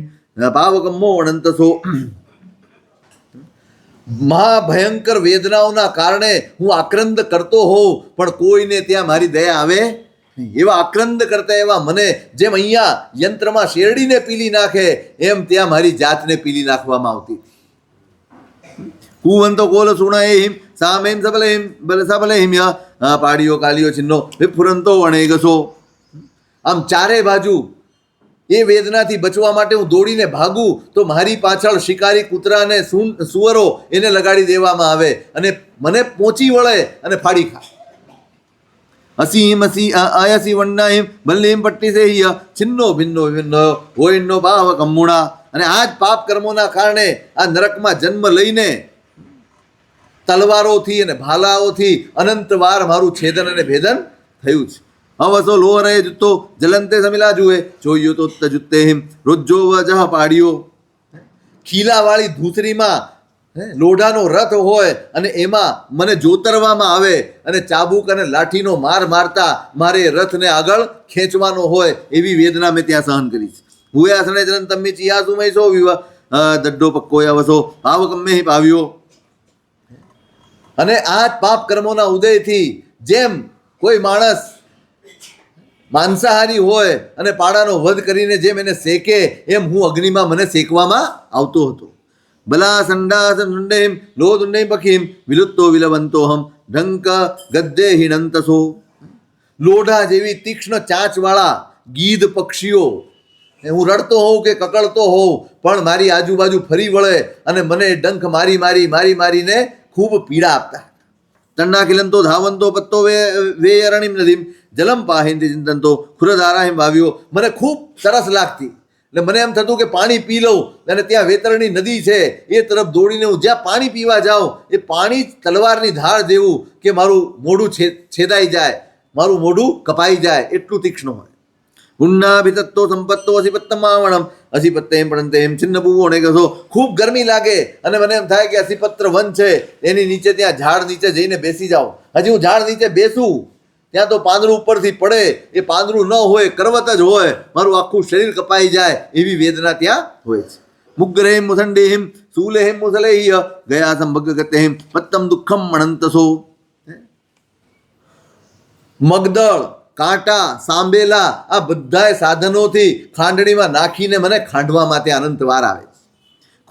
પાવકમ્મો અનંતસો. મહાભયંકર વેદનાઓના કારણે હું આક્રંદ કરતો હોઉં પણ કોઈને ત્યાં મારી દયા આવે. એવા આક્રંદ કરતા એવા મને જેમ અહીંયા યંત્રમાં શેરડીને પીલી નાખે એમ ત્યાં મારી જાતને પીલી નાખવામાં આવતી. કુવંતો કોલ સુણા હિમ સામેમ સબલેહિમ બલ સબલેહિમ પાડીઓ કાલીઓ છિન્નો વિફુરંતો વણેગસો. આમ ચારે બાજુ એ વેદનાથી બચવા માટે હું દોડીને ભાગું તો મારી પાછળ શિકારી કૂતરાને સુવરો એને લગાડી દેવામાં આવે અને મને પહોંચી વળે અને ફાડી ખાય. અસીમ આયસી વન્નાહિમ બલ્લીમ પટ્ટી સે છિન્નો ભિન્નો ભિન્નો ઓઈન્નો ભાવ કમ્મુણા. અને આ જ પાપ કર્મોના કારણે આ નરકમાં જન્મ લઈને તલવારોથી અને ભાલાઓથી અનંત વાર મારું છેદન અને ભેદન થયું છે. અવસો લોહ રહે જુત્તો જલંતે સમિલા જુએ જોયું તો જુત્તે હિમ રોજો વજહ પાડ્યો. ખીલાવાળી ધૂસરીમાં લોઢાનો રથ હોય અને એમાં મને જોતરવામાં આવે અને ચાબુક અને લાઠીનો માર મારતા મારે રથને આગળ ખેંચવાનો હોય એવી વેદના મેં ત્યાં સહન કરી છે. હુએ આસણે જલન તમ્મી ચિયાસુ મૈસો દડ્ડો પક્કો અવસો ભાવ ગમે ભાવ્યો. અને આ પાપ કર્મોના ઉદયથી જેમ કોઈ માણસ માંસાહારી હોય અને પાડાનો વધ કરીને જેમ એને શેકે એમ હું અગ્નિમાં મને શેકવામાં આવતો હતો. બલા સંડાસ દંડેમ લો દંડે પખીમ વિલુપ્તો વિલવંતોહમ ઢંક ગદ્દે હિણંતસો. લોઢા જેવી તીક્ષ્ણ ચાંચવાળા ગીધ પક્ષીઓ હું રડતો હોઉં કે કકળતો હોઉં પણ મારી આજુબાજુ ફરી વળે અને મને ડંખ મારીને ખૂબ પીડા આપતા. તન્નાખિલંતો ધાવંતો પત્તો વેયરણીમ નદીમ જલમ પાહિંતિ ચિંતનતો ખુરધારાહિમ વાવ્યો. મને ખૂબ સરસ લાગતી એટલે મને એમ થતું કે પાણી પી લઉં અને ત્યાં વેતરણી નદી છે એ તરફ દોડીને હું જ્યાં પાણી પીવા જાઉં એ પાણી તલવારની ધાર જેવું કે મારું મોઢું છેદાઈ જાય, મારું મોઢું કપાઈ જાય એટલું તીક્ષ્ણ હોય. ઉન્નાભિતત્તો સંપત્તો અસિપત્તમાવણમ અસિપત્તેમ પડંતેમ છિન્ન પૂવો ને કહેશો. ખૂબ ગરમી લાગે અને મને એમ થાય કે અસિપત્ર વન છે એની નીચે ત્યાં ઝાડ નીચે જઈને બેસી જાઉં. હજી હું ઝાડ નીચે બેસું ત્યાં તો પાંદડું ઉપરથી પડે, એ પાંદડું ન હોય કરવત જ હોય, મારું આખું શરીર કપાઈ જાય એવી વેદના ત્યાં હોય છે. મુગ્રહેમ મુસંડેહિમ શૂલેહિમ મુસલેહ્ય ગયા સંભગગતેહિમ પત્તમ દુઃખમ મણંતસો. મગદળ, કાંટા, સાંબેલા આ બધાય સાધનોથી ખાંડણીમાં નાખીને મને ખાંડવા માટે અનંત વાર આવે છે.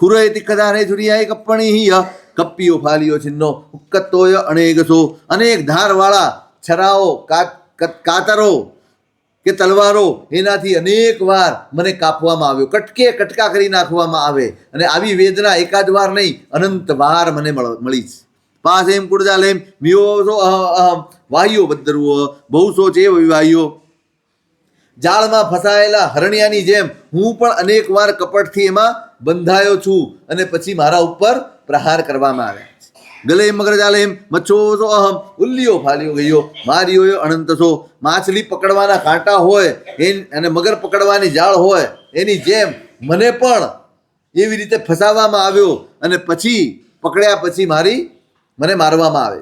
ખુરય તિખધારે છુરિયાય કપ્પણીહિય કપ્પીઓ ફાલીઓ છિન્નો ઉક્કતોય અણેગસો. અનેક ધારવાળા છરાઓ, કાતરો કે તલવારો એનાથી અનેક વાર મને કાપવામાં આવ્યો, કટકા કરી નાખવામાં આવે અને આવી વેદના એકાદ વાર નહીં અનંત વાર મને મળી છે. પાસેમ કુડજાલેમ વિયોસો અહમ વાહ્યો બદરવો બહુસો છે વિવાહ્યો. જાળમાં ફસાયેલા હરણિયાની જેમ હું પણ અનેક વાર કપટથી એમાં બંધાયો છું અને પછી મારા ઉપર પ્રહાર કરવામાં આવ્યા. ગલે મગરજાલેમ મચ્છોસો અહમ ઉલ્લીઓ ફાલ્યો ગયો માર્યો અનંતસો. માછલી પકડવાના કાંટા હોય અને મગર પકડવાની જાળ હોય એની જેમ મને પણ એવી રીતે ફસાવવામાં આવ્યો અને પછી પકડ્યા પછી મને મારવામાં આવે.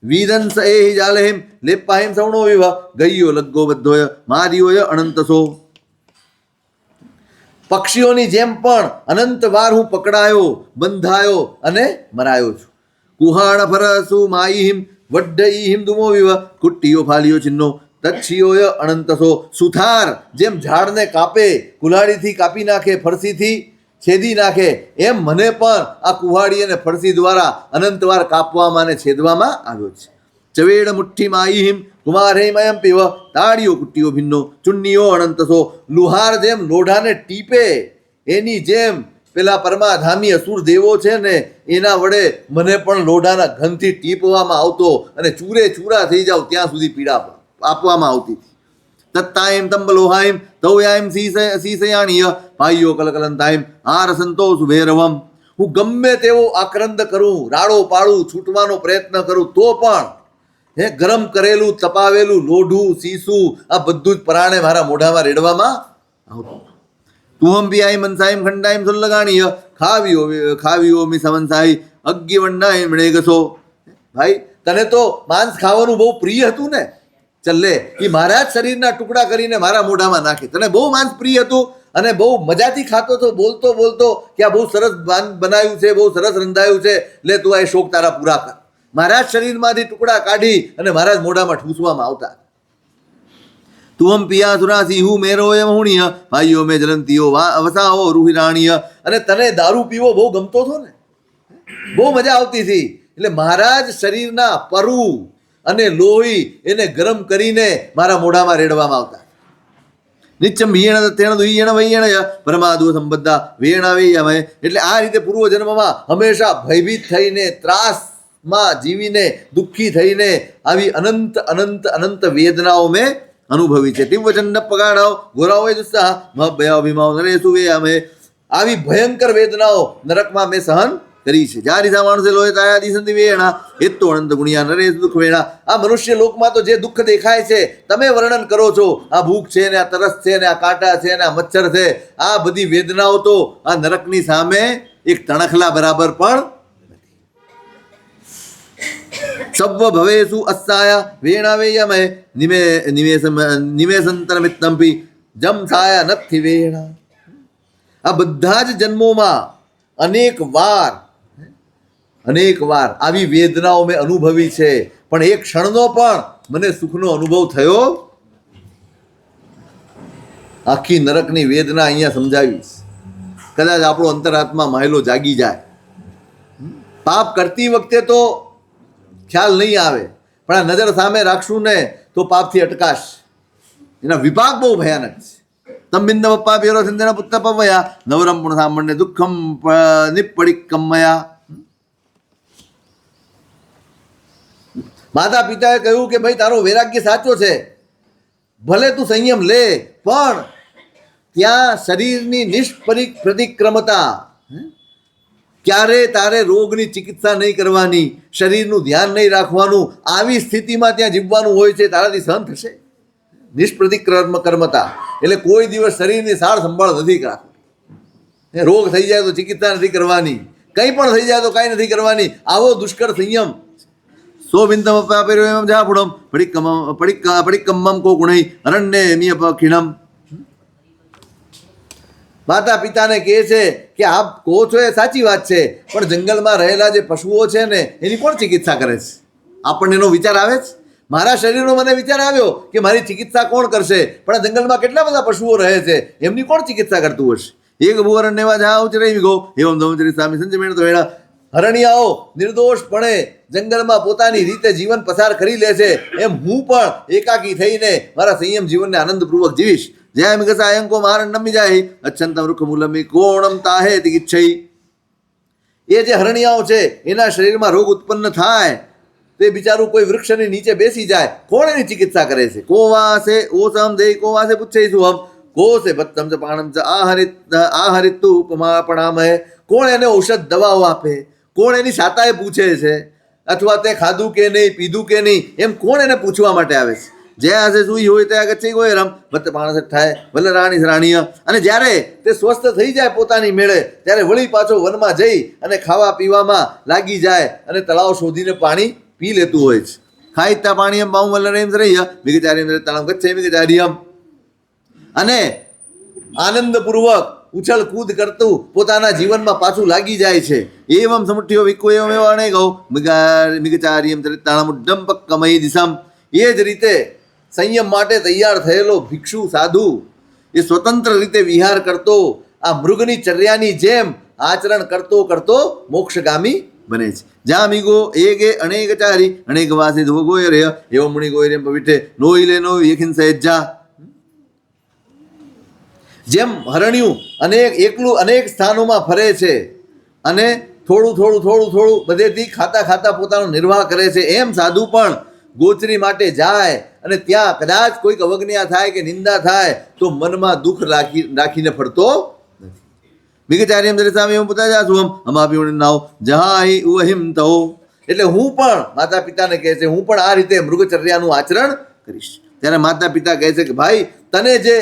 વિદંસ એ જાલેહિમ લેપાહિમ સવણો વિવાહ ગયો લગ્ગો બધોય માર્યોય અનંતસો. પક્ષીઓની જેમ પણ અનંત વાર હું પકડાયો, બંધાયો અને મરાયો છું. કુહાણ ફરસુ માઈહિમ વડ્ડઈહિમ દુમો વિવાહ કુટ્ટીઓ ફાલ્યો છિન્નો તચ્છિયોય અનંતસો. સુથાર જેમ ઝાડને કાપે, કુલ્હાડીથી કાપી નાખે, ફરસીથી છેદી નાખે એમ મને પણ આ કુહાડી અને ફરસી દ્વારા અનંતવાર કાપવામાં અને છેદવામાં આવ્યો છે. ચવેડ મુઠ્ઠી માઈહિમ કુમારેમયમ પીવ તાળીઓ કુટ્ટીઓ ભિન્નો ચુન્નીઓ અનંતસો. લુહાર જેમ લોઢાને ટીપે એની જેમ પેલા પરમાધામી અસુર દેવો છે ને એના વડે મને પણ લોઢાના ઘનથી ટીપવામાં આવતો અને ચૂરે ચૂરા થઈ જાવ ત્યાં સુધી પીડા આપવામાં આવતી. તત્તાયમ તંબલોહાયમ તૌયાયમ સીસયાણીય ભાઈઓ કલકલંતાયમ આર સંતોષ ભૈરવમ. હું ગમે તેવો આક્રંદ કરું, રાડો પાડું, છૂટવાનો પ્રયત્ન કરું તો પણ ગરમ કરેલું તપાવેલું લોઢું, સીસું આ બધું જ પરાણે મારા મોઢામાં રેડવામાં આવતું. તુહમ પિયાય મનસાયમ ખંડાયમ સુલ્લગાણીય ખાવીઓ મી સમનસાઈ અગ્ઞવંડાય મણેગસો. ભાઈ તને તો માંસ ખાવાનું બહુ પ્રિય હતું ને, ચલ્લે એ મારા જ શરીરના ટુકડા કરીને મારા મોઢામાં નાખે. તને બહુ માંસ પ્રિય હતું અને બહુ મજાથી ખાતો હતો, બોલતો કે આ બહુ સરસ બનાવ્યું છે, બહુ સરસ રંધાયું છે, લે તું આ શોખ તારા પૂરા કર. મારા જ શરીરમાંથી ટુકડા કાઢી અને મારા જ મોઢામાં ઠૂસવામાં આવતા. તુહમ પિયા સુરાસી હું મેરો એમ હુણિય ભાઈઓ મેં જલંતીઓ વસાઓ રૂહિરાણીય. અને તને દારૂ પીવો બહુ ગમતો હતો ને, બહુ મજા આવતી હતી એટલે મારા જ શરીરના પરુ અને લોહી એને ગરમ કરીને મારા મોઢામાં રેડવામાં આવતા. નિત્યમ ભીયણ તેણ દુયણ વૈયણય પરમાદુ સંબદ્ધા વેણાવેયમય. એટલે આ રીતે પૂર્વજન્મમાં હંમેશા ભયભીત થઈને, ત્રાસમાં જીવીને, દુઃખી થઈને આવી અનંત અનંત અનંત વેદનાઓ મેં અનુભવી છે. તીવ્રચંડ પગાડાઓ ઘોરાઓ દુસ્સાહ મભયાભિમાવ નરેશુ વેયામે. આવી ભયંકર વેદનાઓ નરકમાં મેં સહન કરી છે. જારીસા માણસે લોહે તાયા દિસંતિ વેણા એતો અનંત ગુણિયા નરેશ દુઃખ વેણા. આ મનુષ્ય લોકમાં તો જે દુઃખ દેખાય છે તમે વર્ણન કરો છો, આ ભૂખ છે ને, આ તરસ છે ને, આ કાંટા છે ને, આ મચ્છર છે, આ બધી વેદનાઓ તો આ નરકની સામે એક તણખલા બરાબર પણ સવ્વ ભવેસુ અસ્સાયા વેણાવેયમય નિમેસંતરમિત્તંપી જમ સાયા નથી વેણા. આ બધા જ જન્મોમાં અનેક વાર આવી વેદનાઓ મેં અનુભવી છે, પણ એક ક્ષણનો પણ મને સુખનો અનુભવ થયો. આખી નરકની વેદના અહીંયા સમજાવીશ. કદાચ આપણો અંતરાત્મા માયલો જાગી જાય. પાપ કરતી વખતે તો ખ્યાલ નહીં આવે, પણ આ નજર સામે રાખશું ને તો પાપથી અટકાશ. એના વિપાક બહુ ભયાનક છે. તંબિંદ પપ્પા પેરો સિંધના પુત્ર પવયા નવરમ પણ સાંભળને દુઃખમ નિપડિકમયા. માતા પિતાએ કહ્યું કે ભાઈ તારો વૈરાગ્ય સાચો છે, ભલે તું સંયમ લે, પણ ત્યાં શરીરની નિષ્પ્રતિક્રમતા, ક્યારે તારે રોગની ચિકિત્સા નહીં કરવાની, શરીરનું ધ્યાન નહીં રાખવાનું, આવી સ્થિતિમાં ત્યાં જીવવાનું હોય છે. તારાથી સહન થશે? નિષ્પ્રતિક્રમતા એટલે કોઈ દિવસ શરીરની સાર સંભાળ નથી રાખવી. રોગ થઈ જાય તો ચિકિત્સા નથી કરવાની, કંઈ પણ થઈ જાય તો કાંઈ નથી કરવાની. આવો દુષ્કર સંયમ. સો બિંદમ અપાપેર્યો એમ જાપુડમ પડિકમ્મમ કો ગુણઈ અરણ્ય મિય પખિણમ. માતા પિતાને કહે છે કે આપ કહો છો એ સાચી વાત છે, પણ જંગલમાં રહેલા જે પશુઓ છે ને એની કોણ ચિકિત્સા કરે છે? આપણને એનો વિચાર આવે છે? મારા શરીરનો મને વિચાર આવ્યો કે મારી ચિકિત્સા કોણ કરશે, પણ આ જંગલમાં કેટલા બધા પશુઓ રહે છે, એમની કોણ ચિકિત્સા કરતું હશે? એક ભુવરણ્યવા જા ઉચરાઈ ગો એવમ ધમચરી સ્વામી સંજમેણ તો એના હરણિયાઓ નિર્દોષપણે જંગલમાં પોતાની રીતે જીવન પસાર કરી લે છે, એમ હું પણ એકાકી થઈને મારા સંયમ જીવનને આનંદપૂર્વક જીવીશ. જય મિગસા અંકો મારણ નમી જાય અચ્છંતમ વૃક્ષ મૂલમી કોણમ તાહે તિગિચ્છઈ. એ જે હરણિયાઓ છે એના શરીરમાં રોગ ઉત્પન્ન થાય, તે બિચારું કોઈ વૃક્ષની નીચે બેસી જાય, કોણ એની ચિકિત્સા કરે છે? કો વાસે ઓસમ દે કો વાસે પૂછે સુહમ કો સે ભત્તમ ચ પાણમ ચ આહરિતુ ઉપમાપણામહે. કોણ એને ઔષધ દવાઓ આપે? કોણ એની સાતાએ પૂછે છે? અથવા તે ખાધું કે નહીં, પીધું કે નહીં, એમ કોણ એને પૂછવા માટે આવે છે? જે આસે સુઈ હોય ત્યાં ગચ્છી કોઈ રમ ભત્ત પાણસ થાય ભલે રાણી રાણીય. અને જ્યારે તે સ્વસ્થ થઈ જાય પોતાની મેળે, ત્યારે વળી પાછો વનમાં જઈ અને ખાવા પીવામાં લાગી જાય અને તળાવ શોધીને પાણી પી લેતું હોય છે. ખાઈતા પાણી એમ બાઉ વલ્લરેમ શ્રેય મિગચાર્યમ તળાવ ગચ્છે મિગચાર્યમ. અને આનંદપૂર્વક ઉછળ કૂદ કરતું પોતાના જીવનમાં પાછું લાગી જાય છે. એવમ સમુઠ્યો વિકો એવમ એવા અણે ગૌ મિગચાર્યમ તળામુડ્ડમ પક્કમય દિશમ. એ જ રીતે સંયમ માટે તૈયાર થયેલો ભિક્ષુ સાધુ એ સ્વતંત્ર રીતે વિહાર કરતો આ મૃગની ચર્યાની જેમ આચરણ કરતો કરતો મોક્ષગામી બને છે. જ્યાં મીગો એગે અનેક ચારી અનેક વાસી ધો ગોય રે એવો મુનિ ગોય રે પવિઠે નોઈ લે નો યખિન સહેજા. જેમ હરણ્યું એકલું અનેક સ્થાનોમાં ફરે છે અને થોડું બધેથી ખાતા પોતાનો નિર્વાહ કરે છે, એમ સાધુ પણ ગોચરી માટે જાય અને ત્યાં કદાચ કોઈક અવજ્ઞા થાય કે નિંદા થાય તો મનમાં દુઃખ રાખીને ફરતો નથી. મિગચાર્યમ દરેસામે એમ પૂછા જા છું અમાપી નાવ જહાઈ ઉહિમ તો. એટલે હું પણ માતા પિતાને કહે છે, હું પણ આ રીતે મૃગચર્યાનું આચરણ કરીશ. ત્યારે માતા પિતા કહે છે કે ભાઈ તને જે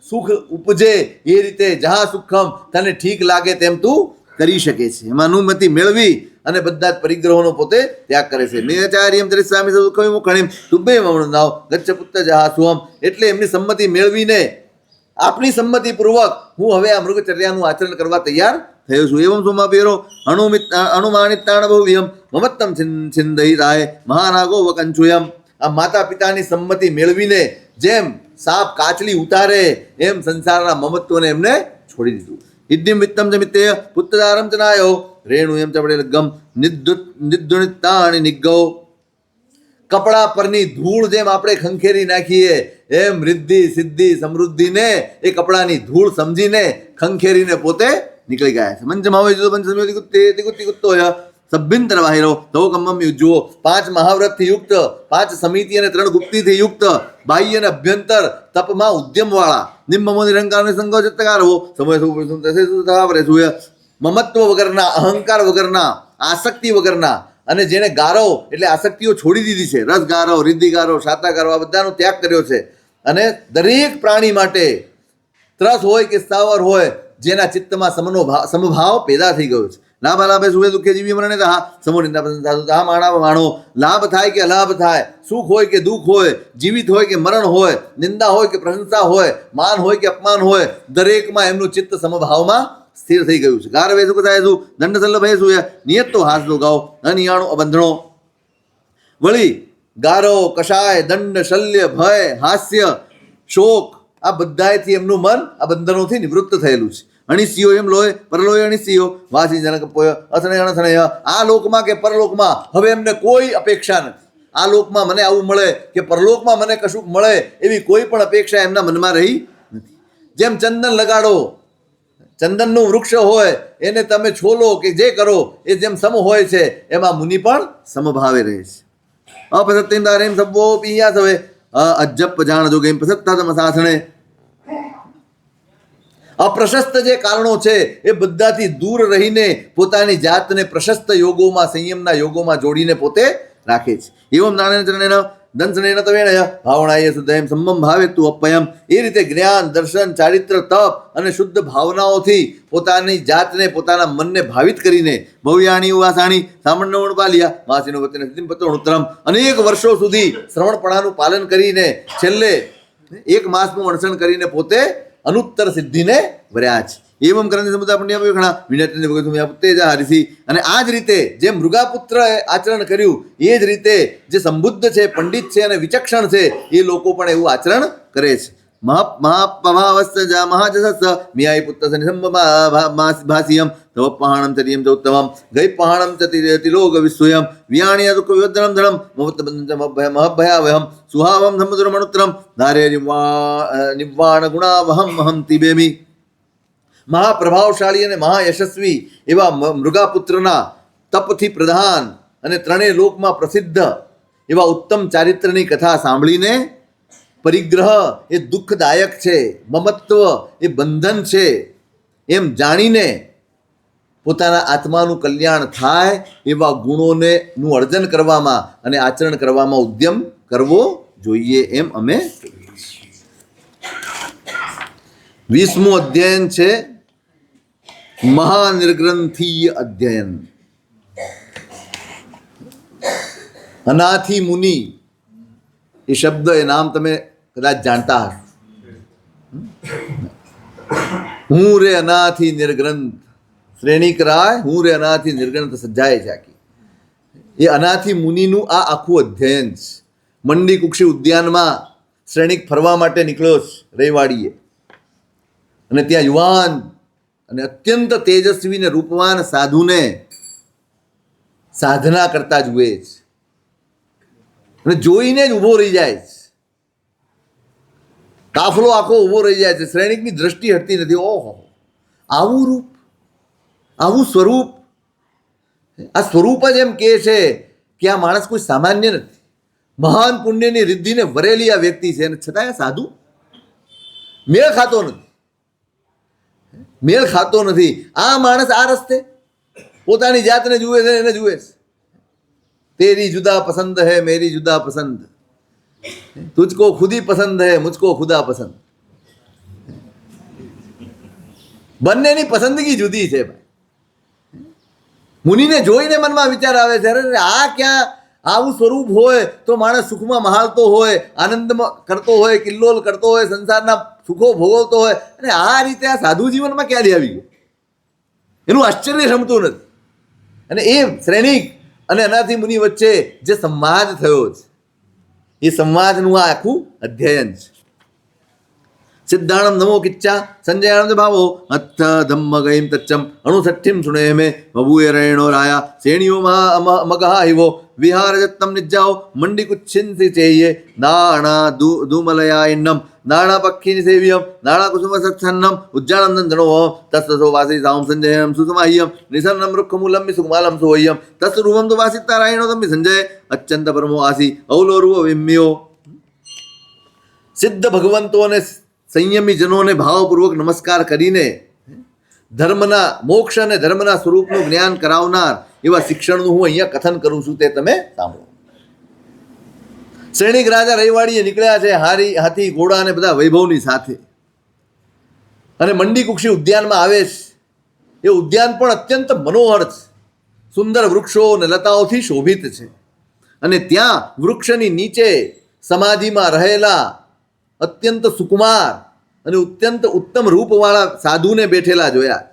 સુખ ઉપજે એ રીતે જહા સુખમ તને ઠીક લાગે તેમ તું કરી શકે છે. એમાં અનુમતિ મેળવી અને બધા જ પરિગ્રહોનો પોતે ત્યાગ કરે છે. મેચાર્યમ તરિસ્વામી સુખમ મુખણિમ તુબ્બે મમણનાવ ગચ્છ પુત્ર જહા સુહમ. એટલે એમની સંમતિ મેળવીને આપણી સંમતિપૂર્વક હું હવે આ મૃગચર્યાનું આચરણ કરવા તૈયાર થયો છું. એવમ સુમા પેરો અણુમાણિતાણ ભવ્યમ મમત્તમ છિંદહી રાય મહાનાગો વકંચુયમ. આ માતા પિતાની સંમતિ મેળવીને જેમ સાપ કાચલી ઉતારે એમ સંસારના મમત્વને એમને છોડી દીધું. ઇદ્ધિમ વિત્તમ જ મિત્તેય પુત્રદારમ ચ નાયો રેણુ એમ ચપડે ગમ નિદ્દુનિતાણી નિગ્ગૌ. કપડા પરની ધૂળ જેમ આપણે ખંખેરી નાખીએ એમ રિદ્ધિ સિદ્ધિ સમૃદ્ધિને એ કપડાની ધૂળ સમજીને ખંખેરીને પોતે નીકળી ગયા છે. મંચમાં હોય જો પંચસમી કુત્તો સભ્યંતર વાહિરો તો કમ્મમ જુઓ 5 મહાવ્રતથી યુક્ત, 5 સમિતિ અને 3 ગુપ્તિથી યુક્ત, બાહ્ય અને અભ્યંતર તપમાં ઉદ્યમવાળા નિમ્મમો નિરંકાર સંગો જતકારો સમય મમત્વ વગરના, અહંકાર વગરના, આસક્તિ વગરના, અને જેણે ગારો એટલે આસક્તિઓ છોડી દીધી છે, રસ ગારો, રિદ્ધિ ગારો, શાતા ગારો, આ બધાનો ત્યાગ કર્યો છે. અને દરેક પ્રાણી માટે ત્રસ હોય કે સ્થાવર હોય જેના ચિત્તમાં સમભાવ પેદા થઈ ગયો છે. લાભાલાભે સુખે દુઃખે જીવી મરણે તહા સમો નિંદા પ્રશંસા તહા માણા માણો. લાભ થાય કે અલાભ થાય, સુખ હોય કે દુઃખ હોય, જીવિત હોય કે મરણ હોય, નિંદા હોય કે પ્રશંસા હોય, માન હોય કે અપમાન હોય, દરેકમાં એમનું ચિત્ત સમભાવમાં સ્થિર થઈ ગયું છે. ગાર વેસુ કથાય શું દંડ સલ્લભ હે શું નિયત તો હાસ લો ગાઓ અનિયાણું અબંધણો. વળી ગારો, કષાય, દંડ, શલ્ય, ભય, હાસ્ય, શોક આ બધાથી એમનું મન આ બંધનોથી નિવૃત્ત થયેલું છે. અણિસિયો એમ લોય પરલોય અણિસિયો વાસી જનક પોય અથનય અણથનય. આ લોકમાં કે પરલોકમાં હવે એમને કોઈ અપેક્ષા નથી. આ લોકમાં મને આવું મળે કે પરલોકમાં મને કશુંક મળે એવી કોઈ પણ અપેક્ષા એમના મનમાં રહી નથી. જેમ ચંદન લગાડો, ચંદનનું વૃક્ષ હોય એને તમે છોલો કે જે કરો એ જેમ સમ હોય છે એમાં મુનિ પણ સમભાવે રહે છે. અપસત્યમ દારેમ સબ્બો પિયા સવે અજ્જપ જાણ જો ગઈ પ્રસત્તા તમ સાસણે. અપ્રશસ્ત જે કારણો છે એ બધાથી દૂર રહીને પોતાની જાતને પ્રશસ્ત યોગોમાં, સંયમના યોગોમાં જોડીને પોતે રાખે છે. એવમ નારાયણ ચરણેન દંશનેન તવેણય ભાવણાય શુદ્ધયમ સંમમ ભાવે તું અપયમ. એ રીતે જ્ઞાન, દર્શન, ચારિત્ર, તપ અને શુદ્ધ ભાવનાઓથી પોતાની જાતને, પોતાના મનને ભાવિત કરીને ભવ્યાણી ઉવાસાણી સામાન્ય પાલિયા માસીનો વતન સ્થિતિમ પત્રોણુત્તરમ. અનેક વર્ષો સુધી શ્રવણપણાનું પાલન કરીને છેલ્લે 1 માસનું અણસણ કરીને પોતે અનુત્તર સિદ્ધિને વર્યા છે. એવમ કરને સમુદાય પુણ્ય ઘણા વિનયને ભગત તેજા હરિસી. અને આ જ રીતે જે મૃગાપુત્ર આચરણ કર્યું એ જ રીતે જે સંબુદ્ધ છે, પંડિત છે અને વિચક્ષણ છે એ લોકો પણ એવું આચરણ કરે છે. મહાપભાવસ્ત મહાજસસ્સ મિયાઈ પુત્ર ભાસિયમ તવ પહાણમ ચરિયમ ચ ઉત્તમમ ગઈ પહાણમ તિલોક વિસ્વયમ વિયાણ્ય દુઃખ વિવદ્રમ ધનમ મહભયાવહમ સુહાવમ સમુદ્રમણુત્તરમ ધારે નિવાણ ગુણાવહમ અહમ તિબેમી. મહાપ્રભાવશાળી અને મહાયશસ્વી એવા મૃગાપુત્રના તપથી પ્રધાન અને ત્રણેય લોકમાં પ્રસિદ્ધ એવા ઉત્તમ ચારિત્રની કથા સાંભળીને પરિગ્રહ એ દુઃખદાયક છે, મમત્વ એ બંધન છે એમ જાણીને પોતાના આત્માનું કલ્યાણ થાય એવા ગુણોને નું અર્જન કરવામાં અને આચરણ કરવામાં ઉદ્યમ કરવો જોઈએ એમ અમે 20મું અધ્યયન છે મહાનિર્ગ્રંથીય અધ્યયન. અનાથી મુનિ એ શબ્દ, એ નામ તમે કદાચ જાણતા હશો. હું રે અનાથી નિર્ગ્રંથ શ્રેણીક રાય, હું રે અનાથી નિર્ગ્રંથ સજ્જાય જાકી. એ અનાથી મુનિનું આ આખું અધ્યયન છે. મંડી કુક્ષી ઉદ્યાનમાં શ્રેણીક ફરવા માટે નીકળ્યો છે રવિવાડીએ, અને ત્યાં યુવાન અને અત્યંત તેજસ્વી ને રૂપવાન સાધુને સાધના કરતા જુએ છે અને જોઈને જ ઊભો રહી જાય છે. કાફલો આખો ઊભો રહી જાય છે. શ્રેણીકની દ્રષ્ટિ હટતી નથી. ઓહો, આવું રૂપ, આવું સ્વરૂપ. આ સ્વરૂપ જ એમ કહે છે કે આ માણસ કોઈ સામાન્ય નથી. મહાન પુણ્યની રિદ્ધિને વરેલી આ વ્યક્તિ છે અને છતાં સાધુ મેળ ખાતો નથી. મેળ ખાતો નથી. આ માણસ આ રસ્તે પોતાની જાતને જુએ છે, એને જુએ છે. તેરી જુદા પસંદ હૈ, મેરી જુદા પસંદ, તુજકો ખુદી પસંદ હૈ, મુझको ખુદા પસંદ. બંનેની પસંદગી જુદી છે ભાઈ. મુનિને જોઈને મનમાં વિચાર આવે છે, અરે આ ક્યાં આવું સ્વરૂપ હોય તો માણસ સુખમાં મહાલતો હોય, આનંદમાં કરતો હોય, કિલ્લોલ કરતો હોય, સંસારના સુખો ભોગવતો હોય, અને આ રીતે આ સાધુ જીવનમાં ક્યાંથી આવી ગયો? એનું આશ્ચર્ય શમતું નથી. અને એ શ્રેણીક અને અનાથી મુનિ વચ્ચે જે સંવાદ થયો છે એ સંવાદનું આ આખું અધ્યયન છે. સિદ્ધાણમ નમો કિચ્ચા સંજયાનંદ ભાવો અથ ધમ્મ ગઈમ તચ્ચમ અણુસઠ્ઠીમ સુણે મે બભુએ રૈણો રાયા શ્રેણીઓ મગહા હિવો વિહારજત્તમ નિજ્જાઓ મંડી કુચ્છિંસી ચેયે નાણા ધૂમલયાયન્નમ નાણા પક્ષીની સેવ્યમ નાણા કુસુમ સત્સન્નમ ઉજ્જાનંદન ધણો તસ્સો વાસી સામ સંજયમ સુસમાહ્યમ નિસન્નમ રૂક્ષમૂલમ સુકમાલમ સોહ્યમ તસ્ રૂપમ તો વાસિતા રાયણો તમ્મી સંજય અત્યંત પરમો આસી અવલોરુવો વિમ્યો. સિદ્ધ ભગવંતોને સંયમી જનોને ભાવપૂર્વક નમસ્કાર કરીને ધર્મના મોક્ષ અને ધર્મના સ્વરૂપનું જ્ઞાન કરાવનાર એવા શિક્ષણનું હું અહીંયા કથન કરું છું, તે તમે સાંભળો. શ્રેણીક રાજા રવિવાડીએ નીકળ્યા છે હાથી, ઘોડા અને બધા વૈભવની સાથે, અને મંડી કુક્ષી ઉદ્યાનમાં આવે છે. એ ઉદ્યાન પણ અત્યંત મનોહર છે, સુંદર વૃક્ષો અને લતાઓથી શોભિત છે. અને ત્યાં વૃક્ષની નીચે સમાધિમાં રહેલા અત્યંત સુકુમાર અને અત્યંત ઉત્તમ રૂપવાળા સાધુને બેઠેલા જોયા.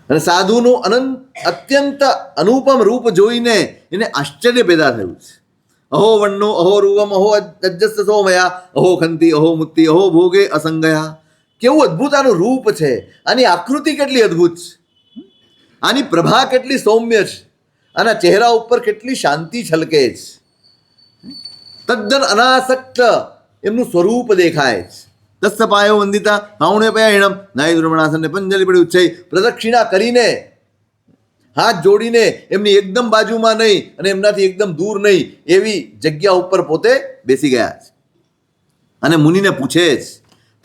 અને સાધુનું અત્યંત અનુપમ રૂપ જોઈને એને આશ્ચર્ય પેદા થયું છે. અહો વન્નો અહો રૂવમ અહો અજ્જસ્ત સોમયા અહો ખંતિ અહો મુક્તિ અહો ભોગે અસંગયા. કેવું અદ્ભુત આનું રૂપ છે, આની આકૃતિ કેટલી અદ્ભુત છે, આની પ્રભા કેટલી સૌમ્ય છે, આના ચહેરા ઉપર કેટલી શાંતિ છલકે છે. તદ્દન અનાસક્ત એમનું સ્વરૂપ દેખાય છે. તસ્સ પાયો વંદિતા હાઉણે પયાયણમ નાય દ્રમણાસનને પંજલી પડી ઉચ્ચઈ. પ્રદક્ષિણા કરીને હાથ જોડીને એમની એકદમ બાજુમાં નહીં અને એમનાથી એકદમ દૂર નહીં એવી જગ્યા ઉપર પોતે બેસી ગયા છે. અને મુનિને પૂછે છે,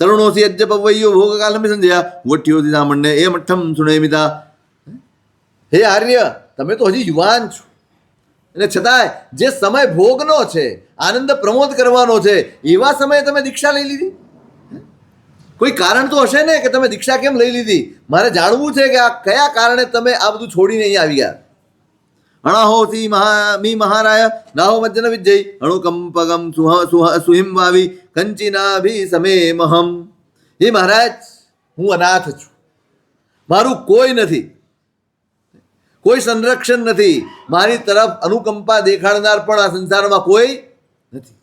તરુણોથી અજ્જ પવૈયો ભોગકાલમી સંજ્યા વટ્યોથી સામણને એ મઠ્ઠમ સુણેમિતા. હે આર્ય, તમે તો હજી યુવાન છો, અને છતાંય જે સમય ભોગનો છે, આનંદ પ્રમોદ કરવાનો છે, એવા સમયે તમે દીક્ષા લઈ લીધી. કોઈ કારણ તો હશે ને કે તમે દીક્ષા કેમ લઈ લીધી? મારે જાણવું છે કે આ કયા કારણે તમે આ બધું છોડીને અહીંયા આવી ગયા. અણાહોથી મી મહારાય નાહો મજ્જન વિજય અણુકંપગમ સુહિમ વાવી કંચિનાભી સમે મહમ. હે મહારાજ, હું અનાથ છું, મારું કોઈ નથી, કોઈ સંરક્ષણ નથી, મારી તરફ અનુકંપા દેખાડનાર પણ આ સંસારમાં કોઈ નથી.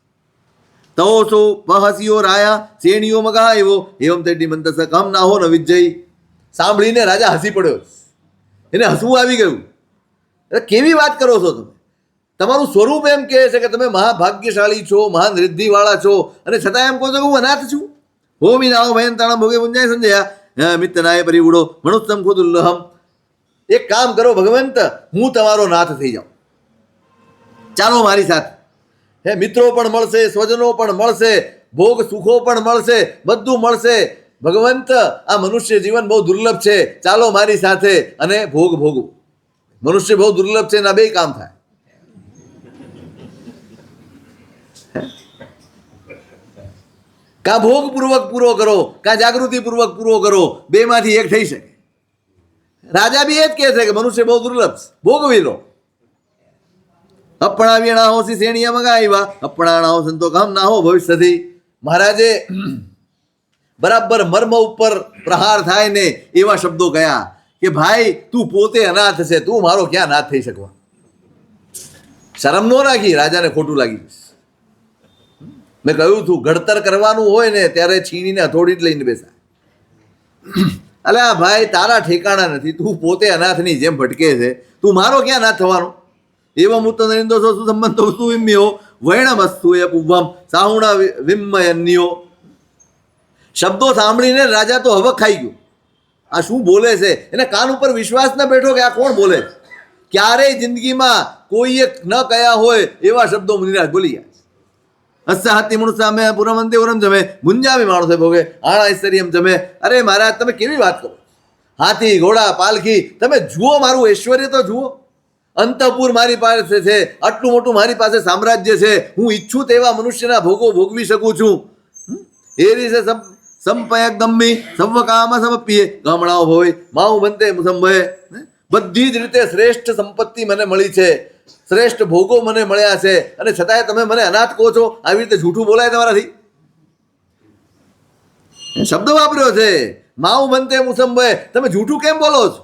તવોસો પહસીઓ રાયા શેણીઓ મગાવ્યો એવમ તેડી મંતસ કમ ના હો ન વિજય. સાંભળીને રાજા હસી પડ્યો, એને હસવું આવી ગયું. એટલે કેવી વાત કરો છો તમે? તમારું સ્વરૂપ એમ કહે છે કે તમે મહાભાગ્યશાળી છો, મહાન રિદ્ધિવાળા છો, અને છતાં એમ કહો છો કે હું અનાથ છું. હોમી નાઓ ભયંતાણા ભોગે પુંજાય સંજયા મિત્તનાય પરિવડો મનુષ્યમ ખુદુલ્લહમ. એક કામ કરો ભગવંત, હું તમારો નાથ થઈ જાઉં, ચાલો મારી સાથે. હે મિત્રો પણ મળશે, સ્વજનો પણ મળશે, ભોગ સુખો પણ મળશે, બધું મળશે. ભગવંત, આ મનુષ્ય જીવન બહુ દુર્લભ છે, ચાલો મારી સાથે અને ભોગ ભોગવું. મનુષ્ય બહુ દુર્લભ છે, એના બે કામ થાય. કા ભોગ પૂર્વક પૂરો કરો, કા જાગૃતિ પૂર્વક પૂરો કરો, બેમાંથી એક થઈ શકે. રાજા બી એ જ કહે છે કે મનુષ્ય બહુ દુર્લભ છે, ભોગવી લો. અપણા વીણા સી શેણીયા મગાવ્યા અપણાણાઓ સંતો કામ ના હો ભવિષ્યથી. મહારાજે બરાબર મર્મ ઉપર પ્રહાર થાય ને એવા શબ્દો કયા કે ભાઈ, તું પોતે અનાથ છે, તું મારો ક્યાં નાથ થઈ શકવા? શરમ નો રાખી, રાજાને ખોટું લાગી. મેં કહ્યું હતું, ઘડતર કરવાનું હોય ને ત્યારે છીણીને હથોડી જ લઈને બેસા. અલે આ ભાઈ, તારા ઠેકાણા નથી, તું પોતે અનાથની જેમ ભટકે છે, તું મારો ક્યાં નાથ થવાનો? એવમ ઉત્તર નરેન્દ્ર સંબંધો વસ્તુ વિમ્યો વૈણમસ્તુ એ પૂવમ સાહુણા વિમયન્યો. શબ્દો સાંભળીને રાજા તો હવક ખાઈ ગયો. આ શું બોલે છે? એને કાન ઉપર વિશ્વાસ ન બેઠો કે આ કોણ બોલે. ક્યારેય જિંદગીમાં કોઈએ ન કયા હોય એવા શબ્દો મુનિરાજ બોલી ગયા. હસ્ય હાથી મણું સામે પુરમંતે ઉરમ જમે ગુંજાવી માણસે ભોગે આણા ઐશ્વર્યમ જમે. અરે મહારાજ, તમે કેવી વાત કરો? હાથી, ઘોડા, પાલખી, તમે જુઓ, મારું ઐશ્વર્ય તો જુઓ. અંતપુર મારી પાસે છે, આટલું મોટું મારી પાસે સામ્રાજ્ય છે, હું ઈચ્છું તેવા મનુષ્યના ભોગો ભોગવી શકું છું. એ રીતે સંપયક ગમ્મી સર્વ કામ સમપીએ ગામડાઓ ભોય માઉ બનતે મુસંભય. બધી જ રીતે શ્રેષ્ઠ સંપત્તિ મને મળી છે, શ્રેષ્ઠ ભોગો મને મળ્યા છે, અને છતાંય તમે મને અનાથ કહો છો? આવી રીતે જૂઠું બોલાય તમારાથી? શબ્દ વાપર્યો છે, માઉ બનતે મુસંભય. તમે જૂઠું કેમ બોલો છો?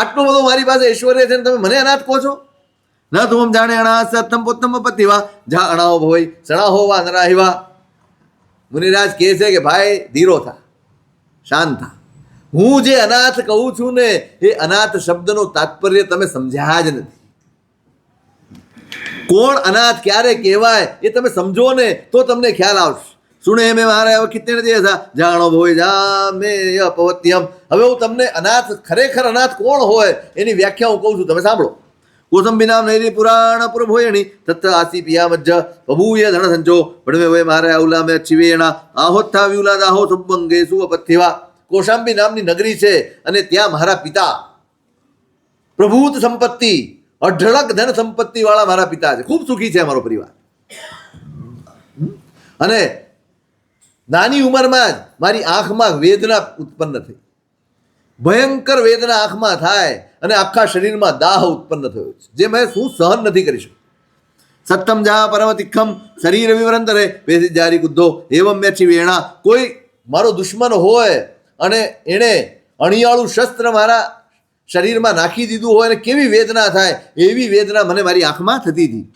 આટલું બધું મારી પાસે ઐશ્વર્ય છે, તમે મને અનાથ કહો છો? ન તું જાણે અણા સત્તમ પોત્તમ પતિવા જા અણાઓ ભોય સણા હોવા નરાહિવા. મુનિરાજ કહે છે કે ભાઈ, ધીરો થા, શાંત થા. હું જે અનાથ કહું છું ને, એ અનાથ શબ્દનો તાત્પર્ય તમે સમજ્યા જ નથી. કોણ અનાથ ક્યારે કહેવાય એ તમે સમજો ને તો તમને ખ્યાલ આવશે. સુણે મેં મારે હવે કિતને દેસા જાણો ભોય જા મે અપવત્યમ. હવે હું તમને અનાથ, ખરેખર અનાથ કોણ હોય એની વ્યાખ્યા હું કહું છું, તમે સાંભળો. કોસંબી નામ નૈરી પુરાણ પુરભોયણી તત્ર આસી પિયા મજ્જ બભૂય ધન સંચો પડમે વય મારે આઉલા મેં ચિવેણા આહોત્થા વ્યુલા દાહો સુબંગે સુઅપથ્યવા. કોશાંબી નામની નગરી છે, અને ત્યાં મારા પિતા પ્રભૂત સંપત્તિ, અઢળક ધન સંપત્તિ વાળા મારા પિતા છે. ખૂબ સુખી છે અમારો પરિવાર. અને નાની ઉંમરમાં જ મારી આંખમાં વેદના ઉત્પન્ન થઈ. ભયંકર વેદના આંખમાં થાય અને આખા શરીરમાં દાહ ઉત્પન્ન થયો છે, જે મેં શું સહન નથી કરી શકતો. સત્તમ જા પરમ તિખમ શરીર વિવરંતરે વેસી જારી કુદ્ધો એવમ મેછી વેણા. કોઈ મારો દુશ્મન હોય અને એણે અણિયાળું શસ્ત્ર મારા શરીરમાં નાખી દીધું હોય અને કેવી વેદના થાય, એવી વેદના મને મારી આંખમાં થતી હતી.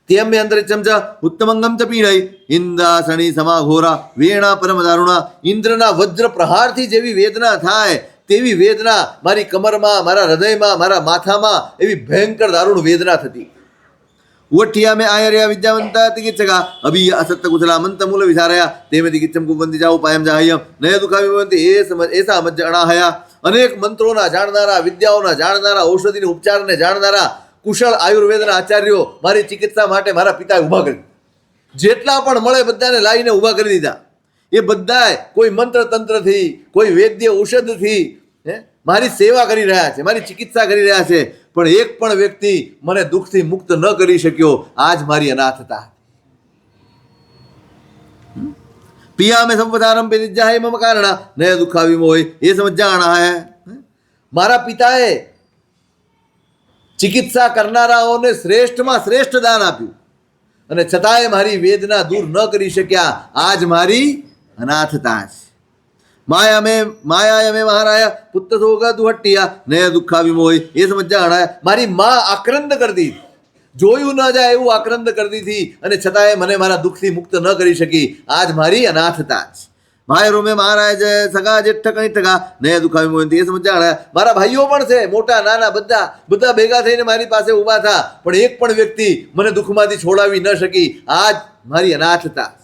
તેમ મેં અંતરે ચમચા ઉત્તમંગમ ચ પીડાઈ ઇન્દ્રાસણી સમાઘોરા વેણા પરમ દારુણા. ઇન્દ્રના વજ્ર પ્રહારથી જેવી વેદના થાય તેવી વેદના મારી કમરમાં, મારા હૃદયમાં, મારા માથામાં એવી ભયંકર દારૂણ વેદના થતી. ઉઠ્યા મેં આયર્યા વિદ્યાવંતા ચિકિત્સકા અભિ અસત્ય કુશલા મંત મૂલ વિચારયા તેમે ચિકિત્સમ કુવંતી જાઓ પાયમ જાહ્યમ નય દુખાવી ભવંતી એસા મજ્જ અણાહયા. અનેક મંત્રોના જાણનારા, વિદ્યાઓના જાણનારા, ઔષધિના ઉપચારને જાણનારા કુશળ આયુર્વેદના આચાર્યો મારી ચિકિત્સા માટે મારા પિતાએ ઊભા કરી. જેટલા પણ મળે બધાને લાવીને ઊભા કરી દીધા. એ બધાએ કોઈ મંત્ર તંત્રથી, કોઈ વૈદ્ય ઔષધથી મારી સેવા કરી રહ્યા છે, મારી ચિકિત્સા કરી રહ્યા છે, પણ એક પણ વ્યક્તિ મને દુઃખથી મુક્ત ન કરી શક્યો. આજ મારી અનાથતા. પિયા મેં સંવતારમ પે નિજ્જાહે મમ કારણા નય દુખાવી મોય એ સમજાણા હે. મારા પિતાએ ચિકિત્સા કરનારાઓને શ્રેષ્ઠમાં શ્રેષ્ઠ દાન આપ્યું અને છતાંય મારી વેદના દૂર ન કરી શક્યા. આજ મારી અનાથતા છે. માયા મેં મહારાયા પુત્ર સોગા દુહટ્ટિયા નય દુખાવી મોય એ સમજાણા. મારી માં આક્રંદ કરતી, જોયું ન જાય એવું આક્રંદ કરતી હતી અને છતાંય મને મારા દુઃખથી મુક્ત ન કરી શકી. આજ મારી અનાથતા છે. ભાઈ મેં મહારાજ સગા જેઠ કનિષ્ઠકા નય દુખાવી મોય એ સમજાણા. મારા ભાઈઓ પણ છે, મોટા નાના બધા ભેગા થઈને મારી પાસે ઊભા થા, પણ એક પણ વ્યક્તિ મને દુઃખમાંથી છોડાવી ન શકી. આજ મારી અનાથતા છે.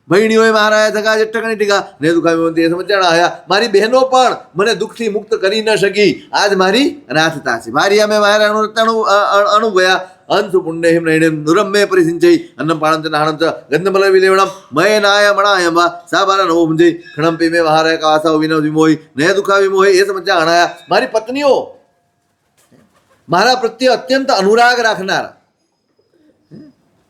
ભૈણીઓએ મહારાજ સગા જેઠ કનિષ્ઠકા નય દુખાવી મોય એ સમજાણા. મારી બહેનો પણ મને દુઃખથી મુક્ત કરી ન શકી. આજ મારી અનાથતા છે. ભારી અમે મહારાજ અનુભયા અંશુ પુણ્યહિમ નૈણિમ નુરમ્મે પરિસિંચೈ અન્નમ પાણમ ચ નાહણમ ચ ગંધમલ વિલેવણમ મયનાય મણાયમ સાબારા નવો મુંજೈ ખણમ પીમે મહારાય કાસા વિનો વિમોહી નય દુખા વિમોહી એ સમજ્યા અણાયા. મારી પત્નીઓ મારા પ્રત્યે અત્યંત અનુરાગ રાખનારા,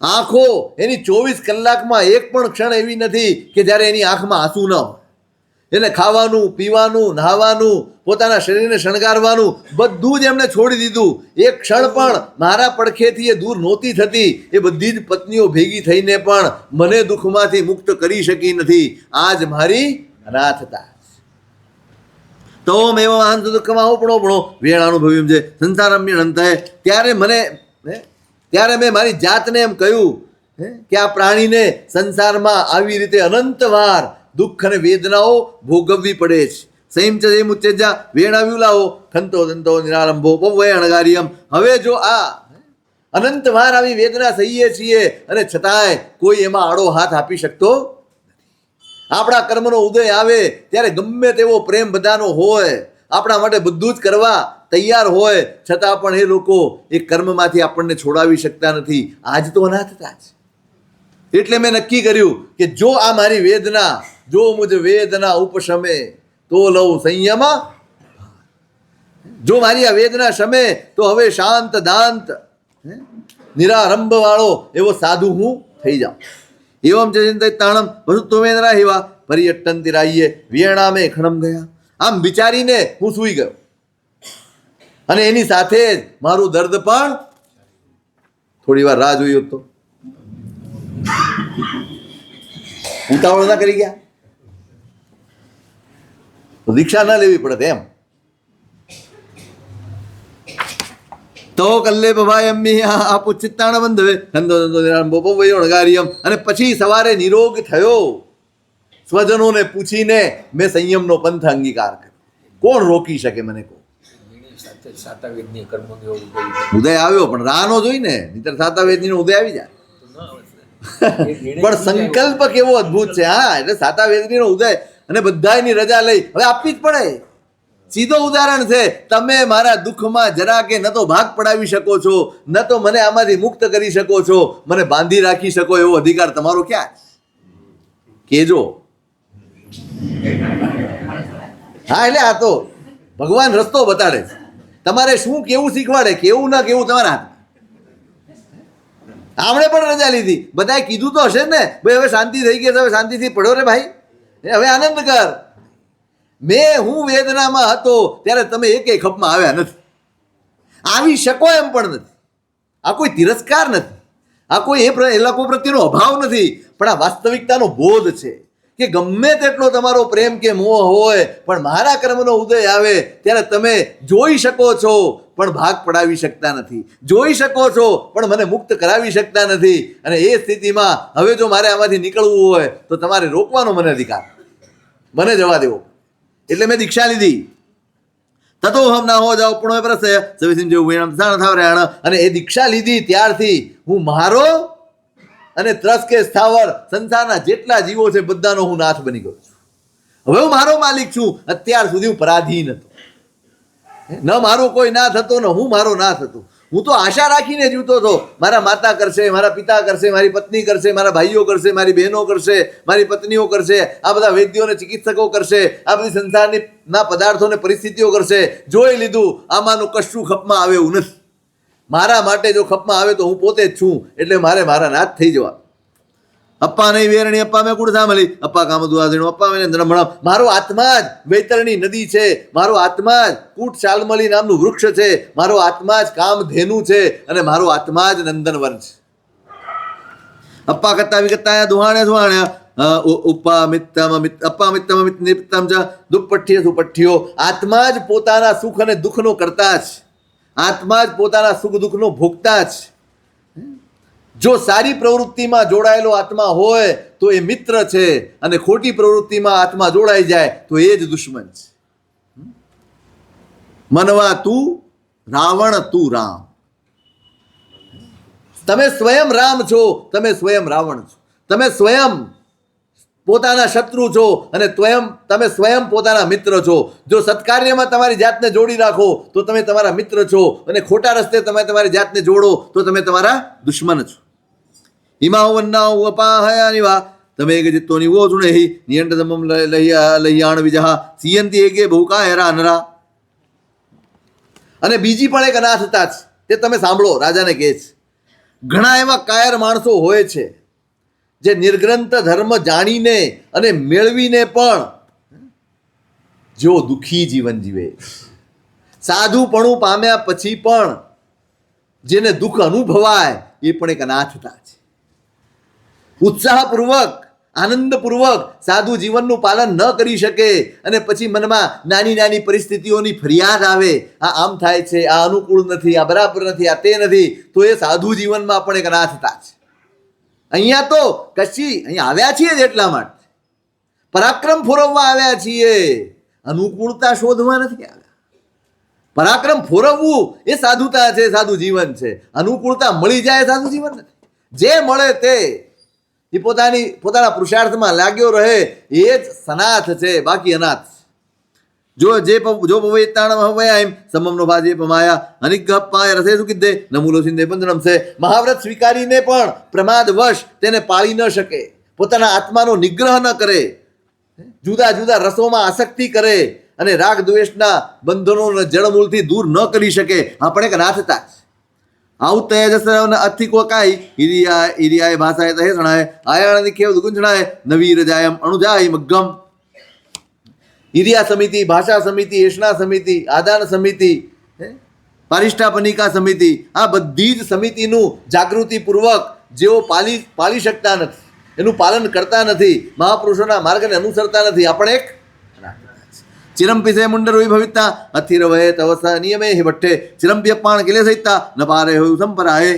આંખો એની 24 કલાકમાં એક પણ ક્ષણ એવી નથી કે જ્યારે એની આંખમાં આંસુ ન હોય. એને ખાવાનું, પીવાનું, નહાવાનું, પોતાના શરીરને શણગારવાનું બધું જ એમણે છોડી દીધું. એક ક્ષણ પણ મારા પડખેથી એ દૂર નહોતી થતી. એ બધી જ પત્નીઓ ભેગી થઈને પણ મને દુઃખમાંથી મુક્ત કરી શકી નથી. આજ મારી અનાથતા. તો મેં વાહન દુઃખમાં ઉપણો પણો વેણ અનુભવ્યું છે સંસારમ્ય અંતઃ. ત્યારે મેં મારી જાતને એમ કહ્યું કે આ પ્રાણીને સંસારમાં આવી રીતે અનંતવાર દુઃખ અને વેદનાઓ ભોગવવી પડે છે. સંયમ ચ સંયમ ઉચ્ચેજા વેણાવ્યું લાવો ખંતો દંતો નિરારંભો પવય અણગારિયમ. હવે જો આ અનંતવાર આવી વેદના સહીએ છીએ અને છતાંય કોઈ એમાં આડો હાથ આપી શકતો. આપણા કર્મનો ઉદય આવે ત્યારે ગમે તેવો પ્રેમ બધાનો હોય, આપણા માટે બધું જ કરવા તૈયાર હોય, છતાં પણ એ લોકો એ કર્મમાંથી આપણને છોડાવી શકતા નથી. આજ તો અનાથતા છે. એટલે મેં નક્કી કર્યું કે જો આ મારી વેદના, જો મુજ વેદના ઉપશમે તો લઉં સંયમ. જો મારી આ વેદના શમે તો હવે શાંત દાંત નિરારંભ વાળો એવો સાધુ હું થઈ જાઉં. એવમ ચિંતિતાણમ વસુત્વમેન્દ્રા હિવા પર્યટન તિરાઈએ વિયણામે ખણમ ગયા. આમ વિચારીને હું સૂઈ ગયો અને એની સાથે જ મારું દર્દ પણ થોડી વાર રાહ જોઈ હતો. ઉતાવળ ના કરી ગયા તો દીક્ષા ના લેવી પડે એમ. તો કલ્લેપ ભાઈ અમ્મી આપુ ચિત્તાણ બંધવે ખંદોગારિયમ. અને પછી સવારે નિરોગ થયો. સ્વજનોને પૂછીને મેં સંયમનો પંથ અંગીકાર કર્યો. કોણ રોકી શકે મને? ઉદય આવ્યો પણ રાહ નો જોઈ ને, નહીતર સાતાવેદની નો ઉદય આવી જાય. પણ સંકલ્પ કેવો અદભુત છે. હા, એટલે સાતાવેદની નો ઉદય અને બધાની રજા લઈ હવે આપવી જ પડે. સીધો ઉદાહરણ છે. તમે મારા દુઃખમાં જરા કે ન તો ભાગ પડાવી શકો છો, ન તો મને આમાંથી મુક્ત કરી શકો છો, મને બાંધી રાખી શકો એવો અધિકાર તમારો ક્યાં કેજો. હા, એટલે આ તો ભગવાન રસ્તો બતાડે છે. તમારે શું કેવું શીખવાડે, કેવું ના કેવું તમારા હાથ. આપણે પણ રજા લીધી, બધાએ કીધું તો હશે ને ભાઈ હવે શાંતિ થઈ ગઈ, હવે શાંતિથી પડ્યો રે ભાઈ, હવે આનંદ કર. હું વેદનામાં હતો ત્યારે તમે એકેય ખપમાં આવ્યા નથી, આવી શકો એમ પણ નથી. આ કોઈ તિરસ્કાર નથી, આ કોઈ એ લોકો પ્રત્યેનો અભાવ નથી, પણ આ વાસ્તવિકતાનો બોધ છે કે ગમે તેટલો તમારો પ્રેમ કે મોહ હોય, પણ મારા કર્મનો ઉદય આવે ત્યારે તમે જોઈ શકો છો પણ ભાગ પડાવી શકતા નથી, જોઈ શકો છો પણ મને મુક્ત કરાવી શકતા નથી. અને એ સ્થિતિમાં હવે જો મારે આમાંથી નીકળવું હોય તો તમારે રોકવાનો મને અધિકાર, મને જવા દેવો. એટલે મેં દીક્ષા લીધી. તતોહમ ના હો જાઓ પણ પ્રસય સવિસિન જેવું વિણામ સાણ થાવ રહેણ. અને એ દીક્ષા લીધી ત્યારથી હું મારો અને ત્રસ કે સ્થાવર સંસારના જેટલા જીવો છે બધાનો હું નાથ બની ગયો છું. હવે હું મારો માલિક છું. અત્યાર સુધી હું પરાધીન હતો, ન મારો કોઈ નાથ હતો ને હું મારો નાથ હતો. હું તો આશા રાખીને જીવતો હતો, મારા માતા કરશે, મારા પિતા કરશે, મારી પત્ની કરશે, મારા ભાઈઓ કરશે, મારી બહેનો કરશે, મારી પત્નીઓ કરશે, આ બધા વૈદ્યોને ચિકિત્સકો કરશે, આ બધી સંસારની ના પદાર્થોને પરિસ્થિતિઓ કરશે. જોઈ લીધું આમાંનું કશું ખપમાં આવે એવું નથી. મારા માટે જો ખપમાં આવે તો હું પોતે જ છું, એટલે મારે મારા નાથ થઈ જવા. અપ્પા નહીં વેરણી અપ્પા મેં કુડ સાંભળી અપ્પા કામ દુઆ અપ્પા મેં દ્રમણમ. મારો આત્મા જ વૈતરણી નદી છે, મારો આત્મા જ કૂટ શાલમલી નામનું વૃક્ષ છે, મારો આત્મા જ કામધેનુ છે, અને મારો આત્મા જ નંદનવન છે. અપ્પા કરતા વિગતા દુહાણે સુહાણ્યા ઉપા મિત્તમ અપ્પા મિત્તમ નિત્તમ ચ દુપઠ્ઠીય સુપઠ્ઠીઓ. આત્મા જ પોતાના સુખ અને દુઃખનો કરતા જ, આત્મા જ પોતાના સુખ દુઃખનો ભોગતા જ. જો સારી પ્રવૃત્તિમાં જોડાયેલો આત્મા હોય તો એ મિત્ર છે, અને ખોટી પ્રવૃત્તિમાં આત્મા જોડાઈ જાય તો એ જ દુશ્મન છે. મનવા તું રાવણ તું રામ. તમે સ્વયં રામ છો, તમે સ્વયં રાવણ છો, તમે સ્વયં પોતાના શત્રુ છો, અને તમે સ્વયં પોતાના મિત્ર છો. જો સત્કાર્યમાં તમારી જાતને જોડી રાખો તો તમે તમારા મિત્ર છો, અને ખોટા રસ્તે તમે તમારી જાતને જોડો તો તમે તમારા દુશ્મન છો. હિમા વન્ના અપાહયાની વા તમે એક જિત્તોની વો સુણે હિ નિયંટ સમમ લહ્યાણ વિજહા સિયંતી એકે બહુકા હેરા અનરા. અને બીજી પણ એક અનાથતા છે, તે તમે સાંભળો. રાજાને કહે છે, ઘણા એવા કાયર માણસો હોય છે જે નિર્ગ્રંથ ધર્મ જાણીને અને મેળવીને પણ જેઓ દુઃખી જીવન જીવે, સાધુપણું પામ્યા પછી પણ જેને દુઃખ અનુભવાય એ પણ એક અનાથતા છે. ઉત્સાહપૂર્વક આનંદપૂર્વક સાધુ જીવનનું પાલન ન કરી શકે અને પછી મનમાં નાની નાની પરિસ્થિતિઓની ફરિયાદ આવે, આ આમ થાય છે, આ અનુકૂળ નથી, આ બરાબર નથી, આ તે નથી, તો એ સાધુ જીવનમાં પણ એક અનાથતા છે. અહીંયા તો અહીંયા આવ્યા છીએ જ એટલા માટે પરાક્રમ ફોરવવા આવ્યા છીએ, અનુકૂળતા શોધવા નથી આવ્યા. પરાક્રમ ફોરવવું એ સાધુતા છે, સાધુ જીવન છે. અનુકૂળતા મળી જાય સાધુ જીવન નથી. જે મળે તે એ પોતાના પુરુષાર્થમાં લાગ્યો રહે એ જ સનાથ છે, બાકી અનાથ. જો પવૈતાણ હવયામ સમમનો ભાજે પમાયા અનિગ્રહપાય રસે સુકિદ્દે નમૂલો સિંધે બંધનમ છે. મહાવ્રત સ્વીકારીને પણ પ્રમાદવશ તેને પાળી ન શકે, પોતાના આત્માનો નિગ્રહ ન કરે, જુદા જુદા રસોમાં આસક્તિ કરે અને રાગ દ્વેષના બંધનોને જળમૂળથી દૂર ન કરી શકે, આ પણ એક અનાથતા છે. આવું તેજસ અથિકો કાય હિરિયાય ભાષાએ તહે સણાય આયાણ દિખેવ ગુંજણાય નવીર જાયમ અણુજાય મગ્ગમ. હિરિયા સમિતિ, ભાષા સમિતિ, એષણા સમિતિ, આદાન સમિતિ, પારિષ્ઠાપનિકા સમિતિ, આ બધી જ સમિતિનું જાગૃતિપૂર્વક જેઓ પાળી શકતા નથી, એનું પાલન કરતા નથી, મહાપુરુષોના માર્ગને અનુસરતા નથી, આ પણ એક ચિરંપિસે મુંડર ભવિતા અથિરવહે તવસ નિયમે હિ ભટ્ટે ચિરંપિયપાણ કિલે સહિતા ન પારે હોય સંપરાહે.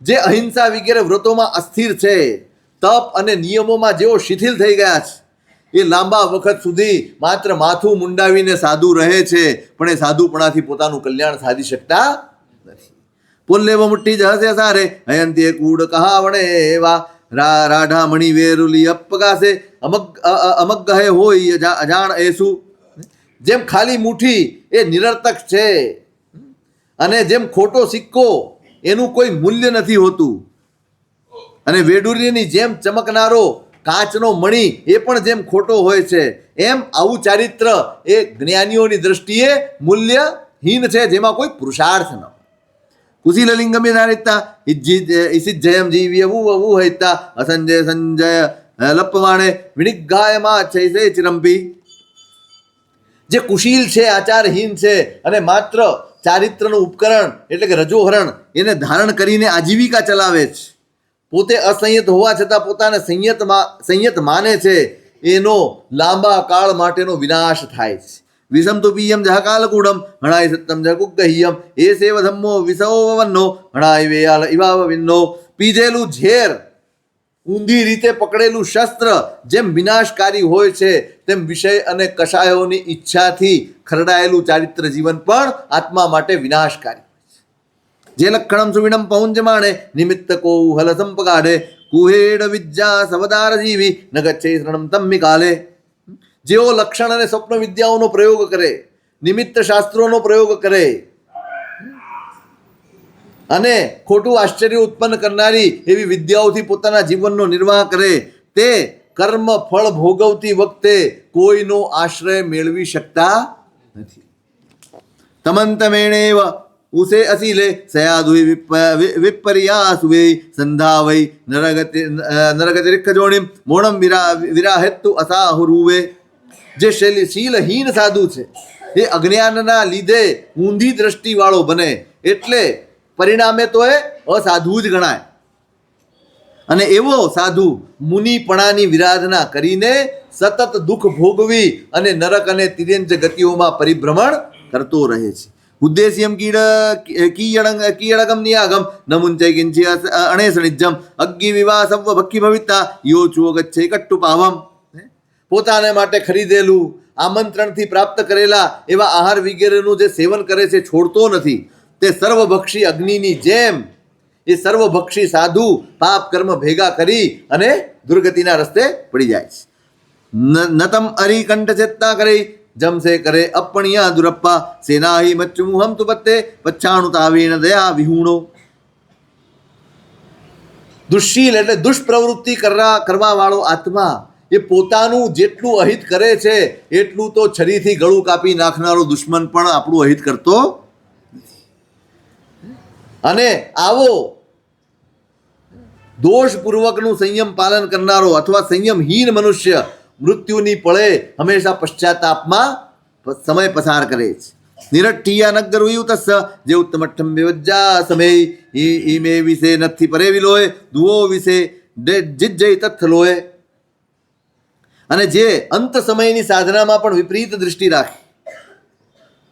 જે અહિંસા વગેરે વ્રતોમાં અસ્થિર છે, તપ અને નિયમોમાં જેઓ શિથિલ થઈ ગયા છે, એ લાંબા વખત સુધી માત્ર માથું મુંડાવીને સાધુ રહે છે, પણ એ સાધુપણાથી પોતાનું કલ્યાણ સાધી શકતા નથી. પુલ્લેવ મુઠ્ઠી જહસે સારે હયંતી કૂડ કહાવણે એવા રાઢા મણી વેરુલી અપગાસે અમગ્ગહે હોય અજાણ એસુ. જેમ ખાલી મુઠ્ઠી એ નિરર્થક છે, અને જેમ ખોટો સિક્કો એનું કોઈ મૂલ્ય નથી હોતું, અને વેડુરીની જેમ ચમકનારો કાચનો મણી એ પણ જેમ ખોટો હોય છે, એમ આવું ચારિત્ર એ જ્ઞાનીઓની દ્રષ્ટિએ મૂલ્યહીન છે, જેમાં કોઈ પુરુષાર્થ ન. કુશીલલિંગમે ધારિતા ઇસિજ્જયમ જીવ્ય વું હૈતા અસંજય સંજય લપવાણે વિનિગાયમાં છે ચિરંપી. જે કુશીલ છે, આચારહીન છે અને માત્ર ચારિત્રનું ઉપકરણ એટલે કે રજોહરણ એને ધારણ કરીને આજીવિકા ચલાવે છે, પોતે અસંયત હોવા છતાં પોતાને સંયત માને છે, એનો લાંબા કાળ માટેનો વિનાશ થાય છે. વિષમ તો પિયમ જહકાલકૂડમ હણાય સત્તમ જહકુગ્ગહિયમ એ સેવ ધમ્મો વિસવવન્નો હણાય વેયાલ ઇવાવ વિન્નો. પીધેલું ઝેર, ઊંધી રીતે પકડેલું શસ્ત્ર જેમ વિનાશકારી હોય છે, તેમ વિષય અને કષાયોની ઈચ્છાથી ખરડાયેલું ચારિત્ર જીવન પણ આત્મા માટે વિનાશકારી. જે લક્ષણમ સુવિણમ પૌંજમાણે નિમિત્ત કો હલ સંપગાઢે કુહેડ વિદ્યા સવદાર જીવી ન ગચ્છે શરણમ તમ્મિ કાલે. જેઓ લક્ષણ અને સ્વપ્ન વિદ્યાઓનો પ્રયોગ કરે, નિમિત્ત શાસ્ત્રોનો પ્રયોગ કરે અને ખોટું આશ્ચર્ય ઉત્પન્ન કરનારી એવી વિદ્યાઓથી પોતાના જીવનનો નિર્વાહ કરે, તે કર્મ ફળ ભોગવતી વખતે કોઈનો આશ્રય મેળવી શકતા નથી. તમંતમેણેવ ઉસે અસીલે સયાદુઈ વિપર્યાસુવે સંધાવઈ નરગતિરિક્ખજોણિમ મોણમ વિરાહેત્તુ અસાહુરુવે. જે શીલહીન સાધુ છે એ અજ્ઞાનના લીધે ઊંધી દ્રષ્ટિવાળો બને, એટલે પરિણામે તો એ અસાધુ જ ગણાય. અને એવો સાધુ મુનિપણાની વિરાધના કરીને સતત દુઃખ ભોગવી અને નરક અને તિર્યંચ ગતિઓમાં પરિભ્રમણ કરતો રહે છે. ઉદ્દેશ્યમ કીયડગમ નિયાગમ ન મુંચય કિંચી અણેસણિજ્જમ અગ્નિ વિવાહ સવ્વ ભક્કી ભવિતા યો છુઓ ગચ્છે કટ્ટુ પાવમ. પોતાને માટે ખરીદેલું, આમંત્રણથી પ્રાપ્ત કરેલા એવા આહાર વગેરેનું જે સેવન કરે છે, છોડતો નથી, તે સર્વભક્ષી અગ્નિની જેમ એ સર્વભક્ષી સાધુ પાપ કર્મ ભેગા કરી અને દુર્ગતિના રસ્તે પડી જાય છે. નતમ અરી કંઠ ચેતતા કરે જમસે કરે અપણિયા દુરપ્પા સેનાહી મચ્ચુમુહમ તુ પત્તે પચ્છાણુ તાવીણ દયા વિહૂણો. દુશ્શીલ એટલે દુષ્પ્રવૃત્તિ કરવા વાળો આત્મા એ પોતાનું જેટલું અહિત કરે છે એટલું તો છરીથી ગળું કાપી નાખનારો દુશ્મન પણ આપણું અહિત કરતો. અને આવો દોષપૂર્વકનું સંયમ પાલન કરનારો અથવા સંયમહીન મનુષ્ય મૃત્યુની પળે હંમેશા પશ્ચાતાપમાં સમય પસાર કરે છે. નિરઠ્ઠિયા નગર ઉયુતસ્સ જે ઉત્તમઠ્ઠમ વિવજ્જા સમય ઈમે વિશે નથી પરે વિલોય દુઓ વિશે જિજ્જય તથ્થ લોય. અને જે અંત સમયની સાધનામાં પણ વિપરીત દૃષ્ટિ રાખે,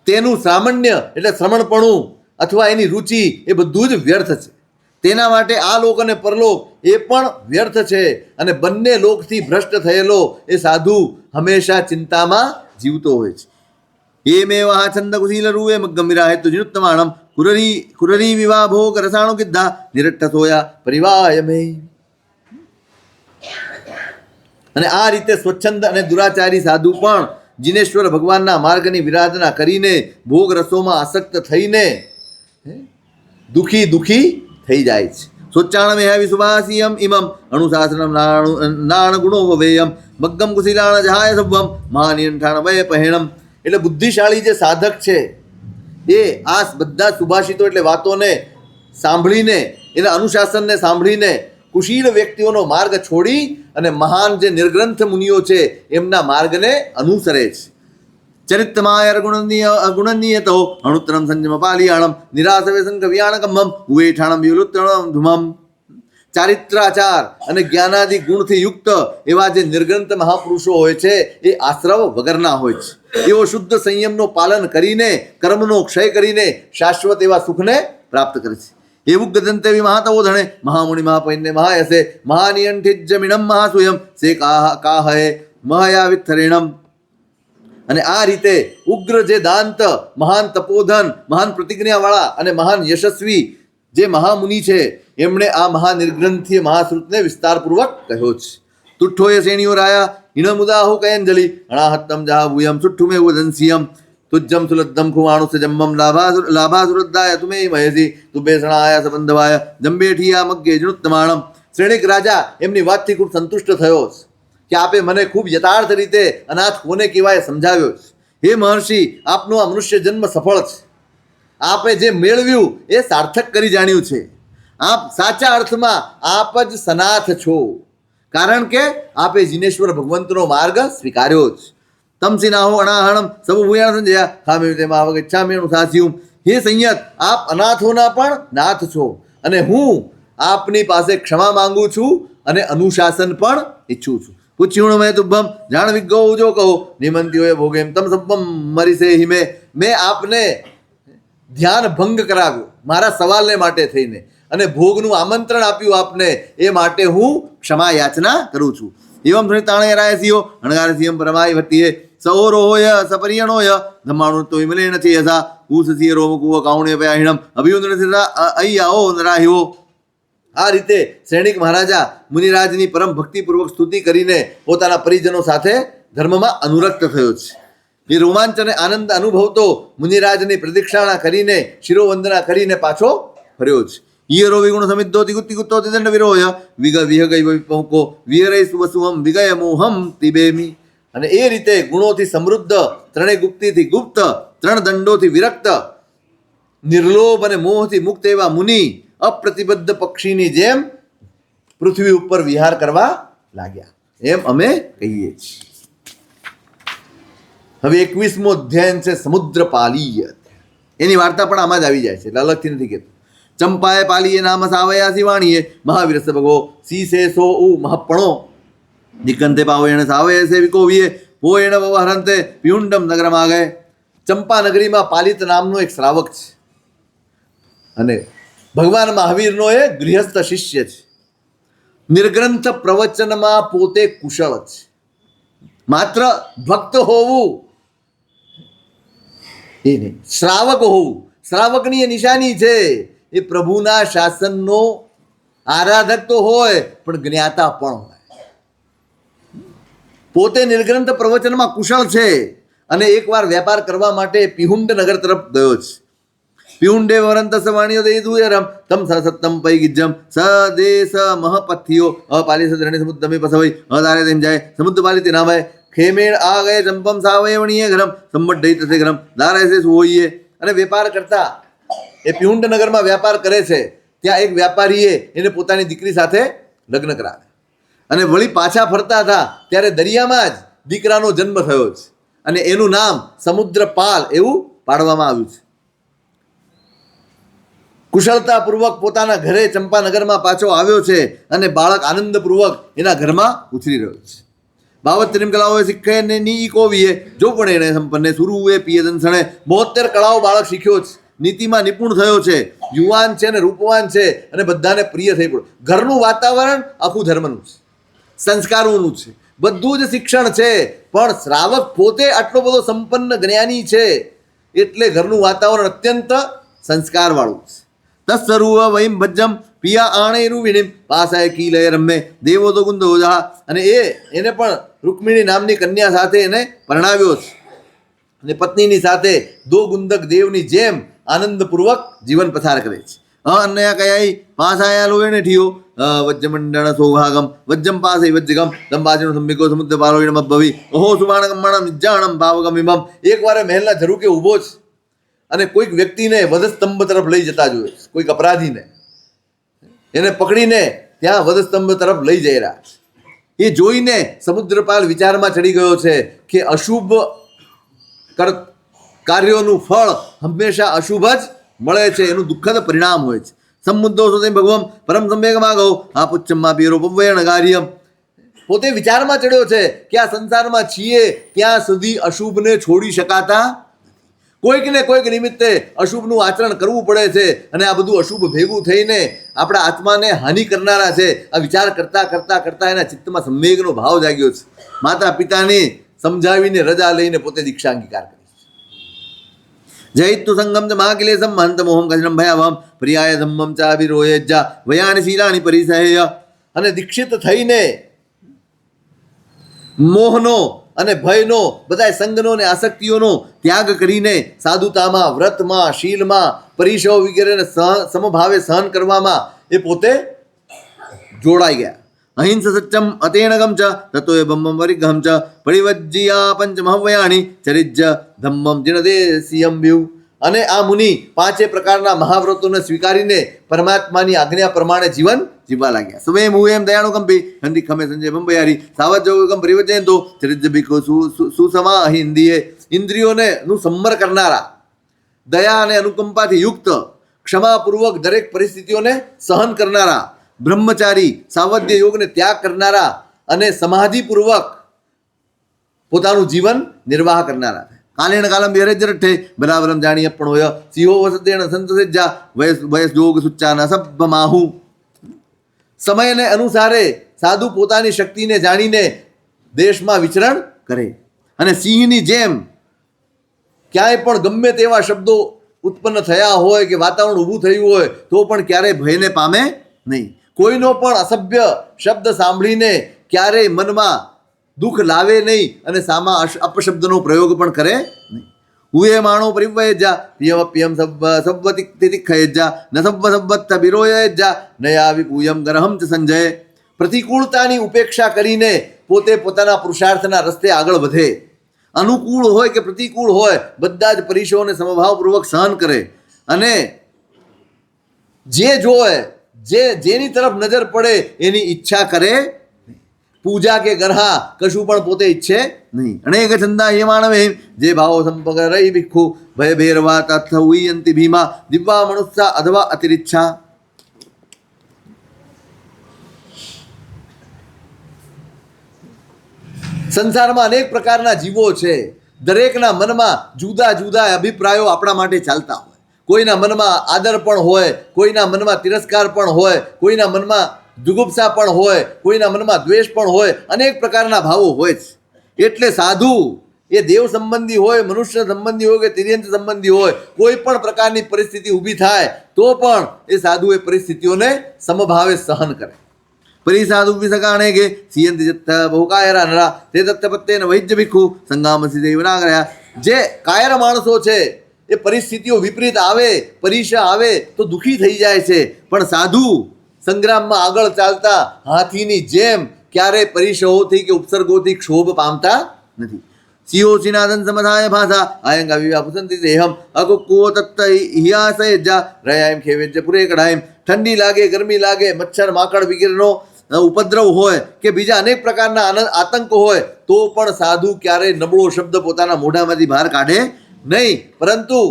તેનું સામાન્ય એટલે શ્રમણપણું અથવા એની રુચિ એ બધું જ વ્યર્થ છે. તેના માટે આ લોક અને પરલોક એ પણ વ્યર્થ છે. અને બંને લોકથી ભ્રષ્ટ થયેલો એ સાધુ હંમેશા ચિંતામાં જીવતો હોય છે. એ મેં વહા છંદ કુશીલ રૂએ મગ્ગમ વિરાહેતુ જીનુત્તમાણમ કુરરી વિવાહ ભોગ રસાણુ કિદ્ધા નિરઠ્ઠ સોયા પરિવાય મે. અને આ રીતે સ્વચ્છંદ અને દુરાચારી સાધુ પણ જીનેશ્વર ભગવાનના માર્ગની વિરાધના કરીને ભોગ રસોમાં આસક્ત થઈને દુઃખી થઈ જાય છે. સોચ્ચાણમ હે વિસુભાસિયમ ઇમમ અનુશાસનમ નાણ ગુણો વવેયમ મગ્ગમ કુશીલાણ જહાય સબ્વમ મહાનિયંઠાણ વય પહેણમ. એટલે બુદ્ધિશાળી જે સાધક છે એ આ બધા સુભાષિતો એટલે વાતોને સાંભળીને, એના અનુશાસનને સાંભળીને કુશીલ વ્યક્તિઓનો માર્ગ છોડી અને મહાન જે નિર્ગ્રંથ મુનિઓ છે એમના માર્ગને અનુસરે છે. ચરિત્રમાય ગુણનીયતો અણુત્તરમ સંજમ પાલિયાણમ નિરાસવે સંકવ્યાણકમમ ઉવેઠાણમ વિલુત્તણમ ધુમમ. ચારિત્રાચાર અને જ્ઞાનાદિ ગુણથી યુક્ત એવા જે નિર્ગ્રંથ મહાપુરુષો હોય છે એ આશ્રવ વગરના હોય છે. એઓ શુદ્ધ સંયમનું પાલન કરીને કર્મનો ક્ષય કરીને શાશ્વત એવા સુખને પ્રાપ્ત કરે છે. એવું ગદંતે મહાતવો ધણે મહામુનિ મહાપૈન્ય મહાયસે મહાનિયંઠિજ્જમિણમ મહાસુયમ સે કાહે મહયા વિથરેણમ. અને આ રીતે ઉગ્ર જે દાંત, મહાન તપોધન, મહાન પ્રતિજ્ઞાવાળા અને મહાન યશસ્વી જે મહામુનિ છે એમણે આ મહાનિર્ગ્રંથીય મહાશ્રુતને વિસ્તારપૂર્વક કહ્યો છે. તુઠ્ઠોય શ્રેણીઓ રાયા હિણમુદાહુ કયંજલિ અણાહત્તમ જાહભૂયમ સુઠ્ઠુમે વદંસિયમ તુજ્જમ સુલદ્ધમ ખુમાણુસ જમ્મમ લાભાસુરદ્ધાય તુમે મહેસી તુબે સણાયા સંબંધવાય જંબેઠિયા મગ્ગે જનુત્તમાણમ. શ્રેણિક રાજા એમની વાતથી ખૂબ સંતુષ્ટ થયો કે આપે મને ખૂબ યથાર્થ રીતે અનાથ કોને કહેવાય સમજાવ્યો છે. હે મહર્ષિ, આપનો આ મનુષ્ય જન્મ સફળ છે. આપે જે મેળવ્યું એ સાર્થક કરી જાણ્યું છે. આપ સાચા અર્થમાં આપ જ સનાથ છો, કારણ કે આપે જીનેશ્વર ભગવંતનો માર્ગ સ્વીકાર્યો છે. તમસિનાહો અનાહણમ સબુ ભૂયાણ સંજયા ખામે તેમાં આવક ઈચ્છામેણું સાસ્યું. હે સંયત, આપ અનાથોના પણ નાથ છો અને હું આપની પાસે ક્ષમા માંગુ છું અને અનુશાસન પણ ઈચ્છું છું. પૂછ્યું મેં તુભમ જાણ વિગો જો કહો નિમંત્યોએ ભોગેમ તમ સબ્બમ મરીસે હિમે. મેં આપને ધ્યાન ભંગ કરાવ્યો મારા સવાલને માટે થઈને અને ભોગનું આમંત્રણ આપ્યું આપને, એ માટે હું ક્ષમા યાચના કરું છું. એવમ તાણે રાયસીઓ અણગારસિયમ પરમાય ભટ્ટીએ સહોરો હોય સપરિયણ હોય ધમાણું તો ઇમલે નથી યસા ઉસસીએ રોમકુવ કાઉણે પયાહિણમ અભિયુન્દ્ર અહીં આવો નરાહિવો. આ રીતે સૈનિક મહારાજા મુનિરાજની પરમ ભક્તિપૂર્વક સ્તુતિ કરીને પોતાના પરિજનો સાથે ધર્મમાં અનુરક્ત થયો છે. એ રોમાંચ અને આનંદ અનુભવતો મુનિરાજની પ્રદક્ષિણા કરીને શિરોવંદના કરીને પાછો ફર્યો છે. ઈયરો વિગુણ સમિદ્ધોતિ ગુત્તિ ગુત્તોતિ દંડ વિરોય વિગ વિહગૈ વિપંકો વિહરૈ સુવસુહમ વિગય મોહમ તિબેમી. અને એ રીતે ગુણોથી સમૃદ્ધ, ત્રણેય ગુપ્તિથી ગુપ્ત, ત્રણ દંડોથી વિરક્ત, નિર્લોભ અને મોહથી મુક્ત એવા મુનિ અપ્રતિબદ્ધ પક્ષીની જેમ પૃથ્વી ઉપર વિહાર કરવા લાગ્યા એમ અમે કહીએ છીએ. હવે 21મો અધ્યાય છે સમુદ્ર પાલીય. એની વાર્તા પણ આમાં જ આવી જાય છે એટલે અલગથી નથી કહેતું. ચંપાએ પાલીએ નામ સાવયાસી વાણીએ મહાવીર ભગવો સીસે સો ઉ મહપણો દિગંતે પાવો એને સાવયસે વિકોવીએ પો એને વહરંતે પિયુંડમ નગરમાં ગયે. ચંપા નગરીમાં પાલિત નામનો એક શ્રાવક છે અને ભગવાન મહાવીરનો એ ગૃહસ્થ શિષ્ય છે. નિર્ગ્રંથ પ્રવચનમાં પોતે કુશળ છે. માત્ર ભક્ત હોવું એ નહીં, શ્રાવક હોવું. શ્રાવકની એ નિશાની છે. એ પ્રભુના શાસનનો આરાધક તો હોય પણ જ્ઞાતા પણ હોય. પોતે નિર્ગ્રંથ પ્રવચનમાં કુશળ છે અને એકવાર વેપાર કરવા માટે પિહુંડ નગર તરફ ગયો છે. પિયુંડે વરંતસ વાણીઓ દેદુયરમ તમ સત્તમ પૈ ગિજ્જમ સદેશ મહપથિયો અપાલી સદ્રણી સમુદ્રમે પસવઈ અદારે તેમ જાય સમુદ્ર પાલિતે નામાય ખેમેણ આ ગયે ચંપમ સાવયવણીએ ઘરમ સંબદ્ધઈ તસે ઘરમ દારેસે સુહોઈએ. અને વેપાર કરતા એ પિયુંડ નગરમાં વેપાર કરે છે ત્યાં એક વેપારીએ એને પોતાની દીકરી સાથે લગ્ન કરાવે અને વળી પાછા ફરતા હતા ત્યારે દરિયામાં જ દીકરાનો જન્મ થયો છે અને એનું નામ સમુદ્રપાલ એવું પાડવામાં આવ્યું છે. કુશળતાપૂર્વક પોતાના ઘરે ચંપાનગરમાં પાછો આવ્યો છે અને બાળક આનંદપૂર્વક એના ઘરમાં ઉછરી રહ્યો છે. બાવત્રીમ કલાઓ શીખે ને ની કોવીએ જો પણ એને સંપન્ને સુરુએ પિયે દંસણે 72 કળાઓ બાળક શીખ્યો છે. નીતિમાં નિપુણ થયો છે, યુવાન છે અને રૂપવાન છે અને બધાને પ્રિય થઈ પડ્યો. ઘરનું વાતાવરણ આખું ધર્મનું છે, સંસ્કારોનું છે, બધું જ શિક્ષણ છે. પણ શ્રાવક પોતે આટલો બધો સંપન્ન જ્ઞાની છે એટલે ઘરનું વાતાવરણ અત્યંત સંસ્કારવાળું છે. તસ્સરુવ વૈમ ભજ્જમ પિયા આણેરું વિણીમ પાસાય કીલય રમે દેવો તો ગુંદ ઓજા. અને એને પણ રૂકમિણી નામની કન્યા સાથે એને પરણાવ્યો છે અને પત્નીની સાથે દો ગુંદક દેવની જેમ આનંદપૂર્વક જીવન પસાર કરે છે. અન્યા કયાઈ પાસાયા લોએને ઠિયો વજ્જમંડળ સૌભાગમ વજ્જમ પાસે વજ્જગમ દંબાજીનો સંબિકો સમુદ્ર પાલોઈણમ ભવી ઓહો સુબાણગમણમ નિજાણમ ભાવગમ ઇમમ. એકવાર મહેલના ઝરૂકે ઊભો છે અને કોઈક વ્યક્તિને વધસ્તંભ તરફ લઈ જતા જોઈએ, કોઈક અપરાધીને એને પકડીને ત્યાં વધસ્તંભ તરફ લઈ જઈ રહ્યા છે. એ જોઈને સમુદ્રપાલ વિચારમાં ચડી ગયો છે કે અશુભ કાર્યોનું ફળ હંમેશા અશુભ જ મળે છે, એનું દુઃખદ પરિણામ હોય છે. સમુદ્રો સુધી ભગવમ પરમ સંવેગ માગો આ પુચ્છમમાં પીરો પવ્યણ ગાર્યમ. પોતે વિચારમાં ચડ્યો છે કે આ સંસારમાં છીએ ત્યાં સુધી અશુભને છોડી શકાતા, કોઈક ને કોઈક નિમિત્તે અશુભનું આચરણ કરવું પડે છે અને આ બધું અશુભ ભેગું થઈને આપણા આત્માને હાનિ કરનારા છે. આ વિચાર કરતાં કરતાં કરતાં એના ચિત્તમાં સંવેગનો ભાવ જાગ્યો છે. માતા પિતાને સમજાવીને રજા લઈને પોતે દીક્ષા અંગીકાર કરી. જયિત્તુ સંગમ ચ મહાકિલેશમ મહંત મોહમ કચરમ ભયાવમ પ્રિયાય ધમ્મમ ચાવિરોયજ્જા વયાણી શીલાણી પરિસહેય. અને દીક્ષિત થઈને મોહનો અને ભયનો, બધા સંગનો અને આસક્તિઓનો ત્યાગ કરીને સાધુતામાં, વ્રતમાં, શીલમાં, પરિશવ વગેરેને સમભાવે સહન કરવામાં એ પોતે જોડાઈ ગયા. અહિંસ સચ્ચમ અતેણગમ ચ તત્વે બ્રહ્મમ વરિગહમ ચ પરિવજ્જિયા પંચમહવયાણી ચરિજ્ય ધમ્મમ જીર્ણદેશિયમ વ્યુ. અને આ મુનિ 5 પ્રકારના મહાવ્રતોને સ્વીકારીને પરમાત્માની આજ્ઞા પ્રમાણે જીવન જીવવા લાગ્યા. સ્વયં હુએમ દયાણુ કંપી હંડી ખમે સંજય બંબયારી સાવજ જોગમ પરિવચયંતો ચરિત્ર ભીખો સુસમા હિન્દીએ ઇન્દ્રિયોને નું સંમર કરનારા, દયા અને અનુકંપાથી યુક્ત, ક્ષમાપૂર્વક દરેક પરિસ્થિતિઓને સહન કરનારા, બ્રહ્મચારી, સાવધ્ય યોગને ત્યાગ કરનારા અને સમાધિપૂર્વક પોતાનું જીવન નિર્વાહ કરનારા. કાલેણ કાલમ બેરજરઠે બરાબરમ જાણીએ પણ હોય સિંહો વસતેણ સંતસેજા વયસ યોગ સુચ્ચાન અસભ્યમાહુ. સમયને અનુસારે સાધુ પોતાની શક્તિને જાણીને દેશમાં વિચરણ કરે અને સિંહની જેમ ક્યાંય પણ ગમે તેવા શબ્દો ઉત્પન્ન થયા હોય કે વાતાવરણ ઊભું થયું હોય તો પણ ક્યારેય ભયને પામે નહીં. કોઈનો પણ અસભ્ય શબ્દ સાંભળીને ક્યારેય મનમાં દુઃખ લાવે નહીં અને સામા અપશબ્દનો પ્રયોગ પણ કરે નહીં. હુએ માણો પરિવયજા પિયમ સબ્વતિખયજા ન સબ્વ સબ્વત્ત બિરોયજા નયાવિ પૂયમ ગરહમ ચ સંજય. પ્રતિકૂળતાની ઉપેક્ષા કરીને પોતે પોતાના પુરુષાર્થના રસ્તે આગળ વધે. અનુકૂળ હોય કે પ્રતિકૂળ હોય બધા જ પરીક્ષાઓને સમભાવપૂર્વક સહન કરે અને જે જોવે જેની તરફ નજર પડે એની ઈચ્છા કરે. પૂજા કે ગરહા કશું પણ પોતે ઈચ્છે નહીં. અનેક છંદા એ માનવે જે ભાવો સંપર્ક રહી ભિક્ષુ ભય ભેરવા તથ ઉયંતિ ભીમા દિવ્યા મનુષ્ય અથવા અતિરિચ્છા. સંસારમાં અનેક પ્રકારના જીવો છે. દરેકના મનમાં જુદા જુદા અભિપ્રાયો આપણા માટે ચાલતા હોય. કોઈના મનમાં આદર પણ હોય, કોઈના મનમાં તિરસ્કાર પણ હોય, કોઈના મનમાં જુગુપ્સા પણ હોય, કોઈના મનમાં દ્વેષ પણ હોય. અનેક પ્રકારના ભાવો હોય છે. એટલે સાધુ એ દેવ સંબંધી હોય, મનુષ્ય સંબંધી હોય કે તિર્યંત સંબંધી હોય, કોઈ પણ પ્રકારની પરિસ્થિતિ ઊભી થાય તો પણ એ સાધુ એ પરિસ્થિતિઓને સમભાવે સહન કરે. પરિસાધુ વિસકાણે કે સિયંત જત્ત બહુ કાયરા નરા તે દત્ત પત્તેન વૈજ્ય ભિક્ષુ સંગામસી દેવ ના ગયા. જે કાયર માણસો છે એ પરિસ્થિતિઓ વિપરીત આવે, પરીક્ષા આવે તો દુઃખી થઈ જાય છે, પણ સાધુ સંગ્રામમાં આગળ ચાલતા હાથીની જેમ ક્યારેય પરીક્ષાઓથી કે ઉપસર્ગોથી ક્ષોભ પામતા નથી. સિંહો સિનાદન સમથાય ભાષા આયંગા વિવા પુસંતી દેહમ અકુકુઓ તત્ત હિયાસયજા રયાયમ ખેવેજ્ય પુરે કઢાયમ. ઠંડી લાગે, ગરમી લાગે, મચ્છર માકડ વગેરેનો ઉપદ્રવ હોય કે બીજા અનેક પ્રકારના આતંક હોય તો પણ સાધુ ક્યારેય નબળો શબ્દ પોતાના મોઢામાંથી બહાર કાઢે નહીં, પરંતુ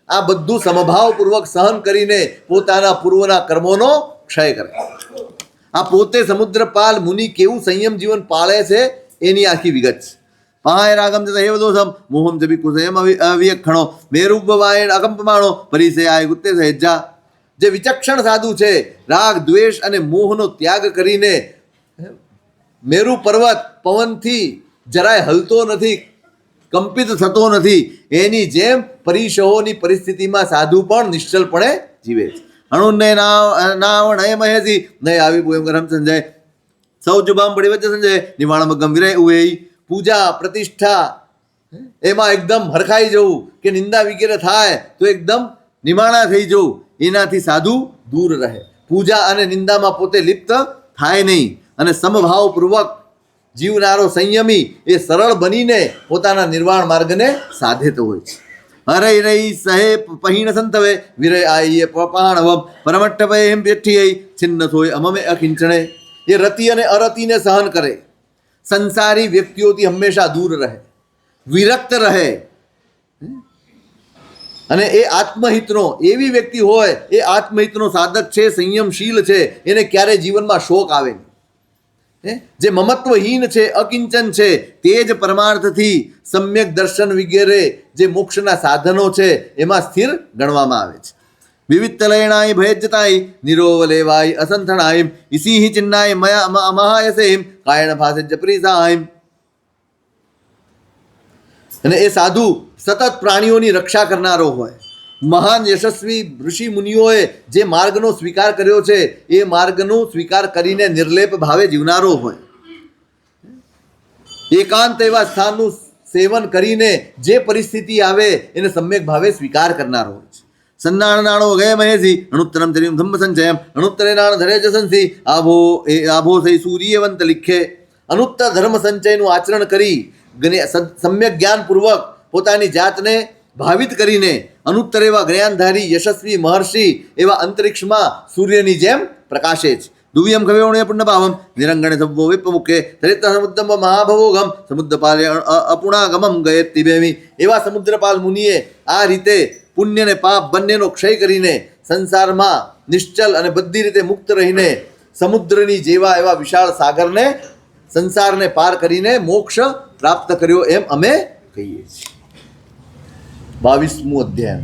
આ બધું સમભાવપૂર્વક સહન કરીને પોતાના પૂર્વના કર્મોનો ક્ષય કરે. આ પોતે સમુદ્રપાલ મુનિ કેવું સંયમ જીવન પાળે છે એની આખી વિગત છે. પહાય રાગમ જતા હેવદોષમ મોહમ જબી કુસયમ અવિયક્ષણો મેરુબવાયણ અકંપમાણો પરિસે આય ગુત્તે સહેજા. જે વિચક્ષણ સાધુ છે રાગ દ્વેષ અને મોહનો ત્યાગ કરીને મેરુ પર્વત પવનથી જરાય હલતો નથી, કંપિત થતો નથી, એની જેમ પરીક્ષાઓની પરિસ્થિતિમાં સાધુ પણ નિશ્ચલપણે જીવે છે. અણુને નાવ નય મહેસી નય આવી પૂયમ ગરમ સંજય સૌ જુબામ પડી વચ્ચે સંજય નિવાણમ ગંભીરે ઉએ. પૂજા પ્રતિષ્ઠા એમાં એકદમ હરખાઈ જવું કે નિંદા વગેરે થાય તો એકદમ નિમાણા થઈ જવું, એનાથી સાધુ દૂર રહે. પૂજા અને નિંદામાં પોતે લિપ્ત થાય નહીં અને સમભાવપૂર્વક જીવનારો સંયમી એ સરળ બનીને પોતાના નિર્વાણ માર્ગને સાધેતો હોય છે. હરે રહી સહે પહીણ સંતવે વિરય આઈએ પપાણવમ પરમટ્ટવે એમ બેઠી છિન્ન થોય અમમે અકિંચણે. એ રતિ અને અરતિને સહન કરે, સંસારી વ્યક્તિઓથી હંમેશા દૂર રહે, વિરક્ત રહે અને એ આત્મહિતનો એવી વ્યક્તિ હોય, એ આત્મહિતનો સાધક છે, સંયમશીલ છે, એને ક્યારેય જીવનમાં શોક આવે નહીં. જે મમત્વહીન છે, અકિંચન છે, તે જ પરમાર્થથી સમ્યક દર્શન વગેરે જે મોક્ષના સાધનો છે એમાં સ્થિર ગણવામાં આવે છે. વિવિધ તલયણાય ભયજતાય નિરોવલેવાય અસંથણાય ઇસિહિ ચિન્નાય મહાયસેમ કાયણ ભાષે પ્રીસાય. અને એ સાધુ સતત પ્રાણીઓની રક્ષા કરનારો હોય. મહાન યશસ્વી ઋષિ મુનિઓએ જે માર્ગનો સ્વીકાર કર્યો છે એ માર્ગનો સ્વીકાર કરીને નિર્લેપ ભાવે જીવનારો હોય. એકાંત એવા સ્થાનનું સેવન કરીને જે પરિસ્થિતિ આવે એને સમ્યક ભાવે સ્વીકાર કરનારો હોય છે. સન્નાણ નાણો ગય મહેસી અણુત્તરમ ધરીમ ધમ્મ સંચયમ અણુત્તરે નાણ ધરે જસંસી આભો સહી સૂર્યવંત લિખે. અનુત્તર ધર્મ સંચયનું આચરણ કરી સમ્યક જ્ઞાનપૂર્વક પોતાની જાતને ભાવિત કરીને અનુત્તર એવા જ્ઞાનધારી યશસ્વી મહર્ષિ એવા અંતરિક્ષમાં સૂર્યની જેમ પ્રકાશે છે. દુવ્યમ ખવેવણે પુણ્યભાવમ નિરંગણે સવ્વો વિપમુખે ચરિત્ર સમુદ્રમ મહાભવોગમ સમુદ્રપાલે અપુણાગમમ ગયેત્તિભેમી. એવા સમુદ્રપાલ મુનિએ આ રીતે પુણ્ય ને પાપ બંનેનો ક્ષય કરીને સંસારમાં નિશ્ચલ અને બધી રીતે મુક્ત રહીને સમુદ્રની જેવા એવા વિશાળ સાગરને સંસારને પાર કરીને મોક્ષ પ્રાપ્ત કર્યો એમ અમે કહીએ છીએ. 22મું અધ્યયન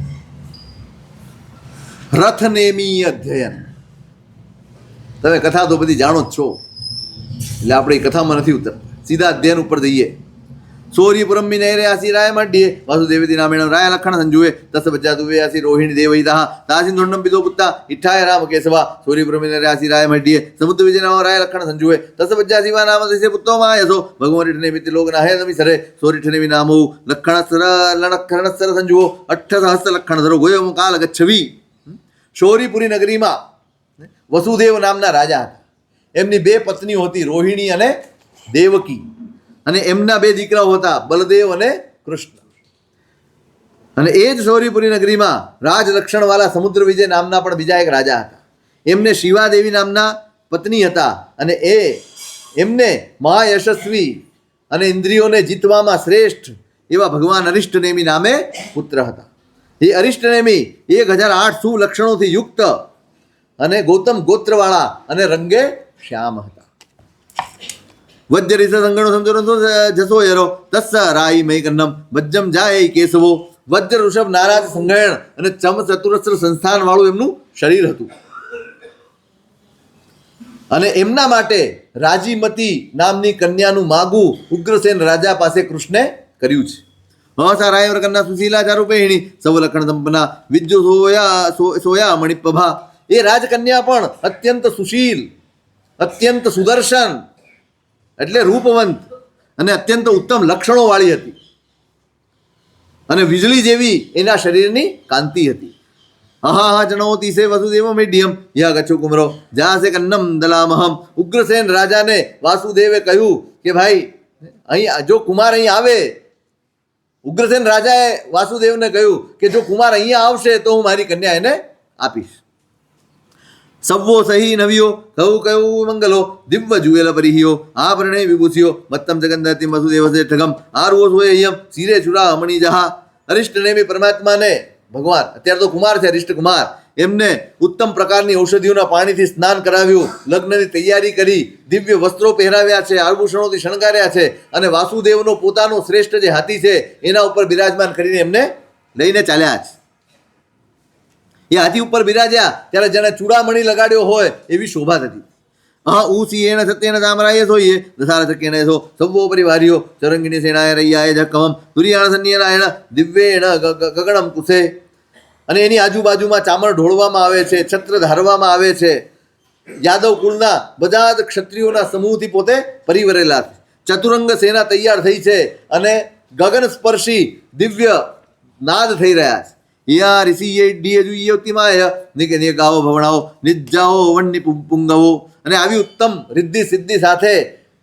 રથનેમી અધ્યયન. તમે કથા તો બધી જાણો જ છો એટલે આપણે એ કથામાં નથી ઉતરતા, સીધા અધ્યયન ઉપર જઈએ. સૌર્યપુરમ નૈરે આસી રાય મઢ્યે વાસુદેવતી નામેણ રાય લખણ સંજુએ તસ બચ્ચા તુવે આસી રોહિણી દેવૈદા તાસિન ધુંડમ પિતો પુત્તા ઇઠ્ઠાય રામ કેશવા સૌર્યપુરમ નૈરે આસી રાય મઢ્યે સમુદ્ર વિજય નામ રાય લખણ સંજુએ તસ બચ્ચા શિવા નામ સે પુત્રો માયસો ભગવાન ઇઠને મિત લોક નાહે નમી સરે સૌરિઠને વિ નામો લખણ લણખણ સંજુઓ અઠ્ઠ સહસ્ત્ર લખણ ધરો ગોયો કાલ ગચ્છવી. શૌરીપુરી નગરીમાં વસુદેવ નામના રાજા હતા. એમની બે પત્નીઓ હતી, રોહિણી અને દેવકી, અને એમના બે દીકરાઓ હતા, બલદેવ અને કૃષ્ણ. અને એ જ શૌરીપુરી નગરીમાં રાજલક્ષણવાળા સમુદ્ર વિજય નામના પણ બીજા એક રાજા હતા. એમને શિવાદેવી નામના પત્ની હતા અને એમને મહાયશસ્વી અને ઇન્દ્રિયોને જીતવામાં શ્રેષ્ઠ એવા ભગવાન અરિષ્ટનેમી નામે પુત્ર હતા. એ અરિષ્ટનેમી 1008 સુલક્ષણોથી યુક્ત અને ગૌતમ ગોત્રવાળા અને રંગે શ્યામ હતા. વજ્ર સંગણો સમજો જસો યરો તસ્સ રાઈ મય કન્નમ વજ્જમ જાય કેશવો. વજ્ર ઋષભ નારાજ સંગણ અને ચમ ચતુરસ્ર સંસ્થાન વાળું એમનું શરીર હતું. અને એમના માટે રાજીમતી નામની કન્યાનું માગું ઉગ્રસેન રાજા પાસે કૃષ્ણે કર્યું છે. સારાય કન્યા સુશીલા ચારુપેણી સૌ લખણ સંપન્ના વિદ્યુ સોયા મણિપ્રભા. એ રાજકન્યા પણ અત્યંત સુશીલ, અત્યંત સુદર્શન એટલે રૂપવંત અને અત્યંત ઉત્તમ લક્ષણો વાળી હતી અને વીજળી જેવી એના શરીરની કાંતિ હતી. અહા જણોતી સે વસુદેવ મેઢ્યમ યા ગચ્છો કુમરો જા સે કન્નમ દલામહમ. ઉગ્રસેન રાજાને વાસુદેવે કહ્યું કે ભાઈ અહીં જો કુમાર અહીં આવે, ઉગ્રસેન રાજાએ વાસુદેવને કહ્યું કે જો કુમાર અહીંયા આવશે તો હું મારી કન્યા એને આપીશ. સવ્વો સહી નવ્યો કહું કહું મંગલો દિવ્ય જુએલ પરિહિયો આભરણે વિભૂષિયો મત્તમ જગન્નાથી વસુદેવ સે ઠગમ આરવો સોય યમ સિરે ચુરા અમણી જહા. અરિષ્ટનેમી પરમાત્માને ભગવાન અત્યારે તો કુમાર છે, અરિષ્ટ કુમાર, એમને ઉત્તમ પ્રકારની ઔષધિઓના પાણીથી સ્નાન કરાવ્યું, લગ્નની તૈયારી કરી, દિવ્ય વસ્ત્રો પહેરાવ્યા છે, આભૂષણોથી શણગાર્યા છે અને વાસુદેવનો પોતાનો શ્રેષ્ઠ જે હાથી છે એના ઉપર બિરાજમાન કરીને એમને લઈને ચાલ્યા છે. એ હાથી ઉપર બિરાજ્યા ત્યારે જેને ચૂડામણી લગાડ્યો હોય એવી શોભા થતી. હા ઊસી એන સત્યેન સામરાય સોઈએ દસાર સકેન સો સવ્વો પરિવાર્યો ચરંગિણી સેનાય રૈયાય જકમમ દુર્યાણ સન્યનાયણ દિવ્યેણ ગગણમ કુસે. અને એની આજુબાજુમાં ચામર ઢોળવામાં આવે છે, છત્ર ધારવામાં આવે છે. યાદવ કુળના બધા જ ક્ષત્રિયોના સમૂહથી પોતે પરિવરેલા છે. ચતુરંગ સેના તૈયાર થઈ છે અને ગગન સ્પર્શી દિવ્ય નાદ થઈ રહ્યા છે. યા ઋષિ ડીએજુયતિમાય નિકે નિય ગાવો ભવણાઓ નિજાઓ વન્ની પુંગવો. અને આવી ઉત્તમ રિદ્ધિ સિદ્ધિ સાથે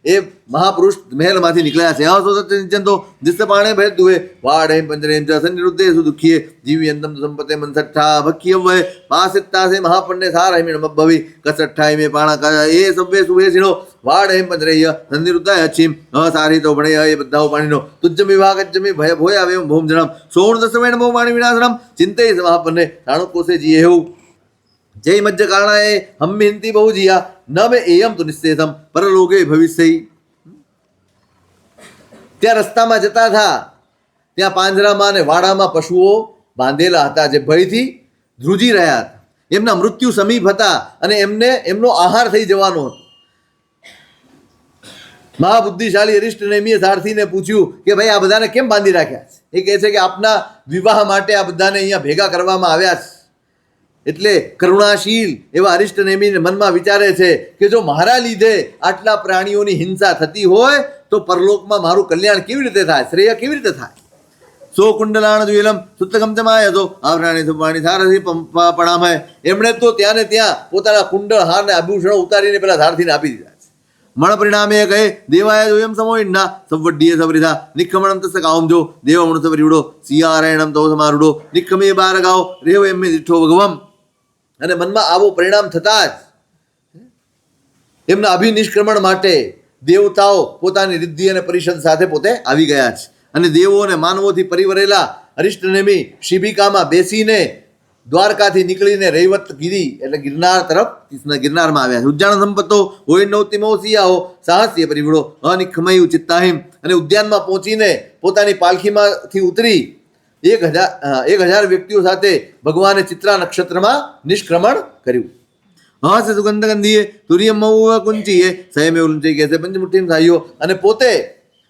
એ મહાપુરુષ મહેલમાંથી નીકળ્યા છે. હા સોચંતો દિસ્ત પાણે ભેદ દુએ વાડ હેમ પંજરેમ ચ સનિરુદ્ધે સુદુખીએ જીવ્યંતમ સંપતે મનસઠ્ઠા ભક્ય વય પાસિત્તા સે મહાપંડે સાર હેમિણ મબ્ભવી કસઠ્ઠાઈ મે પાણા એ સવ્વે સુવે સિણો વાડ હેમ પંજરેય સનિરુદ્ધાય અચીમ સારી તો ભણે એ બધાઓ પાણીનો તુજ્જમ વિભાગ જમી ભય ભોયા વેમ ભૌમ જણમ સોણ દસવેણ બહુ પાણી વિનાશનમ ચિંતે મહાપન્ને રાણુ કોસે જીએ એવું જય મજ્જ કારણાએ હમ્મિંતી બહુ જીયા ન મેં એયમ તો નિશ્ચેતમ પરલોકે ભવિષ્ય. ત્યાં રસ્તામાં જતા હતા ત્યાં પાંજરામાં અને વાડામાં પશુઓ બાંધેલા હતા જે ભયથી ધ્રુજી રહ્યા હતા. એમના મૃત્યુ સમીપ હતા અને એમનો આહાર થઈ જવાનો હતો. મહાબુદ્ધિશાળી અરિષ્ટનેમીએ સારથીને પૂછ્યું કે ભાઈ આ બધાને કેમ બાંધી રાખ્યા છે? એ કહે છે કે આપના વિવાહ માટે આ બધાને અહીંયા ભેગા કરવામાં આવ્યા છે. એટલે કરુણાશીલ એવા અરિષ્ટનેમીને મનમાં વિચારે છે કે જો મારા લીધે આટલા પ્રાણીઓની હિંસા થતી હોય તો પરલોકમાં મારું કલ્યાણ કેવી રીતે થાય, શ્રેય કેવી રીતે થાય? સો કુંડલાણ દ્વિલમ સુતગમ જમાય તો આવરાણી સુપાણી સારથી પણામય. એમણે તો ત્યાં ને ત્યાં પોતાના કુંડળ હાર ને આભૂષણો ઉતારીને પેલા સારથીને આપી દીધા છે. મણ પરિણામે કહે દેવાય જોયમ સમોઈના સવડ્ડીએ સવરિધા નિખમણમ તસ કાવમજો દેવમણ સવરીવડો સિયારાયણમ તો સમારુડો નિખમે બાર ગાઓ રેવ એમ દીઠો ભગવમ. અને મનમાં આવો પરિણામ થતા જ એમના અભિનિષ્ક્રમણ માટે દેવતાઓ પોતાની રિદ્ધિ અને પરિષદ સાથે પોતે આવી ગયા છે અને દેવો અને માનવોથી પરિવરેલા અરિષ્ટનેમી શિબિકામાં બેસીને દ્વારકાથી નીકળીને રૈવતગીરી એટલે ગિરનાર તરફ ગિરનારમાં આવ્યા છે. ઉદ્યાન સંપત્તો હોય નૌતિમો સિયાઓ સાહસ્ય પરિવડો અનિખમય ચિત્તાહિમ અને ઉદ્યાનમાં પહોંચીને પોતાની પાલખીમાંથી ઉતરી 1000 વ્યક્તિઓ સાથે ભગવાને ચિત્રા નક્ષત્રમાં નિષ્ક્રમણ કર્યું. હા છે સુગંધ ગંધીએ તુર્ય મઉ કુંચીએ સયમે ઉલંચી કહે છે પંચમુઠ્ઠી થાઈઓ અને પોતે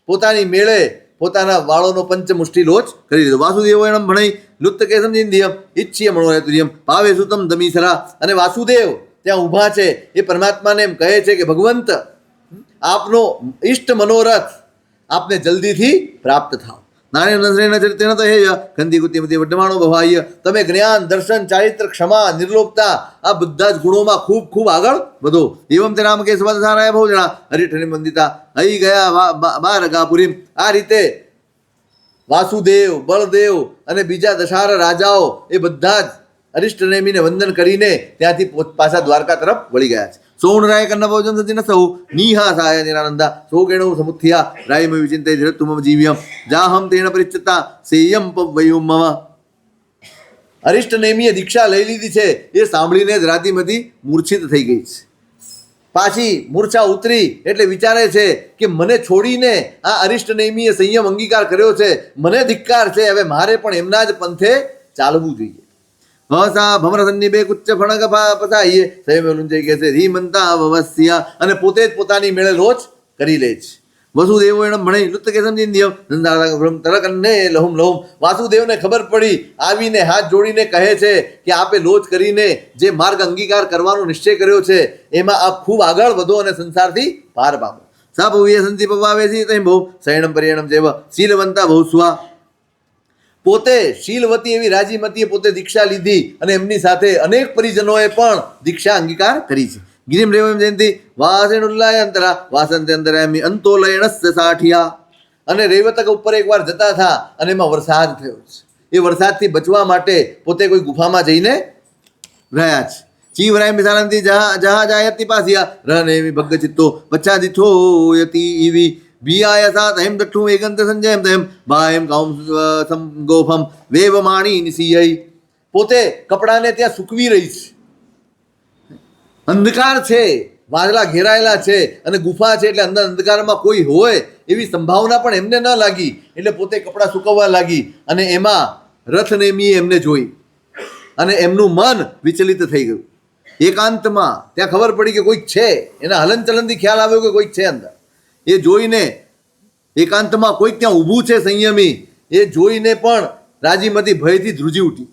પોતાની મેળે પોતાના વાળોનો પંચમુષ્ટિ લોચ કરી દીધો. વાસુદેવ એણમ ભણાઈ લુપ્ત કે સમજીન્દિયમ ઈચ્છીય મણો તુર્યમ ભાવે સુતમ દમીસરા અને વાસુદેવ ત્યાં ઊભા છે એ પરમાત્માને એમ કહે છે કે ભગવંત આપનો ઈષ્ટ મનોરથ આપને જલ્દીથી પ્રાપ્ત થાવ. નાણે નજરેણ ચરિત્રેણ તો હેય ગંદી કુતિમતી વડમાણો ભવાય તમે જ્ઞાન દર્શન ચારિત્ર ક્ષમા નિર્લોપતા આ બધા જ ગુણોમાં ખૂબ ખૂબ આગળ વધો. એવમ તે રામ કે સ્વસારાય ભોજણા હરિઠની મંદિતા અહીં ગયા બારગાપુરી. આ રીતે વાસુદેવ બળદેવ અને બીજા 10 રાજાઓ એ બધા જ અરિષ્ટનેમીને વંદન કરીને ત્યાંથી પાછા દ્વારકા તરફ વળી ગયા છે. સોણરાય કન્ના ભોજન સતી ન સૌ નીહા સાય નિરાનંદા સોગેણો સમુથિયા રાયમ વિચિંતે ધીરતુમ જીવ્યમ જાહમ તેણ પરિચ્છતા સેયમ પવયુમ મમ. અરિષ્ટનેમીએ દીક્ષા લઈ લીધી છે એ સાંભળીને જ રાતિમતી મૂર્છિત થઈ ગઈ છે. પાછી મૂર્છા ઉતરી એટલે વિચારે છે કે મને છોડીને આ અરિષ્ટનેમીએ સંયમ અંગીકાર કર્યો છે, મને ધિક્કાર છે, હવે મારે પણ એમના જ પંથે ચાલવું જોઈએ. હસા ભમર સન્નિભે કુચ્ચ ફણગ પસાઈએ સયમે લુંજય કહે છે ધીમંતા વવસ્યા અને પોતે જ પોતાની મેળે લોચ કરી લે છે. વસુદેવો એણે ભણી લુપ્ત કે સમજીન્દિયમ તરકન્ને લહુમ લહુમ. વાસુદેવને ખબર પડી આવીને હાથ જોડીને કહે છે કે આપે લોચ કરીને જે માર્ગ અંગીકાર કરવાનો નિશ્ચય કર્યો છે એમાં આપ ખૂબ આગળ વધો અને સંસારથી પાર પામો. સા ભવ્ય સંતિ પવાવેસી તૈ ભૌ શયણમ પરિયણમ જેવ શીલવંતા ભૌ સ્વા. પોતે શીલવતી એવી રાજીમતીએ પોતે દીક્ષા લીધી અને એમની સાથે અનેક પરિજનોએ પણ દીક્ષા અંગીકાર કરી છે. ગિરિમ રેવમ જયંતિ વાસેણુલ્લાય અંતરા વાસંતે અંતરાયમી અંતોલયણસ્ય સાઠિયા. અને રેવતક ઉપર એકવાર જતા હતા અને એમાં વરસાદ થયો છે. એ વરસાદથી બચવા માટે પોતે કોઈ ગુફામાં જઈને રહ્યા છે. ચીવરાય મિસાલંતી જહા જાયતી પાસિયા રહનેમી ભગ્ગ ચિત્તો બચ્છાદિથો યતી ઈવી વિયાય સાત હેમ દઠ્ઠું એકંત સંજયમ તેમ બાયમ કામ સંગોફમ વેવમાણી નિસિયય. પોતે કપડાને ત્યાં સૂકવી રહી છે. અંધકાર છે, વાદળા ઘેરાયેલા છે અને ગુફા છે એટલે અંદર અંધકારમાં કોઈ હોય એવી સંભાવના પણ એમને ન લાગી એટલે પોતે કપડાં સૂકવવા લાગી અને એમાં રથનેમીએ એમને જોઈ અને એમનું મન વિચલિત થઈ ગયું. એકાંતમાં ત્યાં ખબર પડી કે કોઈક છે, એના હલનચલનથી ખ્યાલ આવ્યો કે કોઈક છે અંદર. એ જોઈને એકાંતમાં કોઈક ત્યાં ઊભું છે સંયમી એ જોઈને પણ રાજીમતી ભયથી ધ્રુજી ઉઠી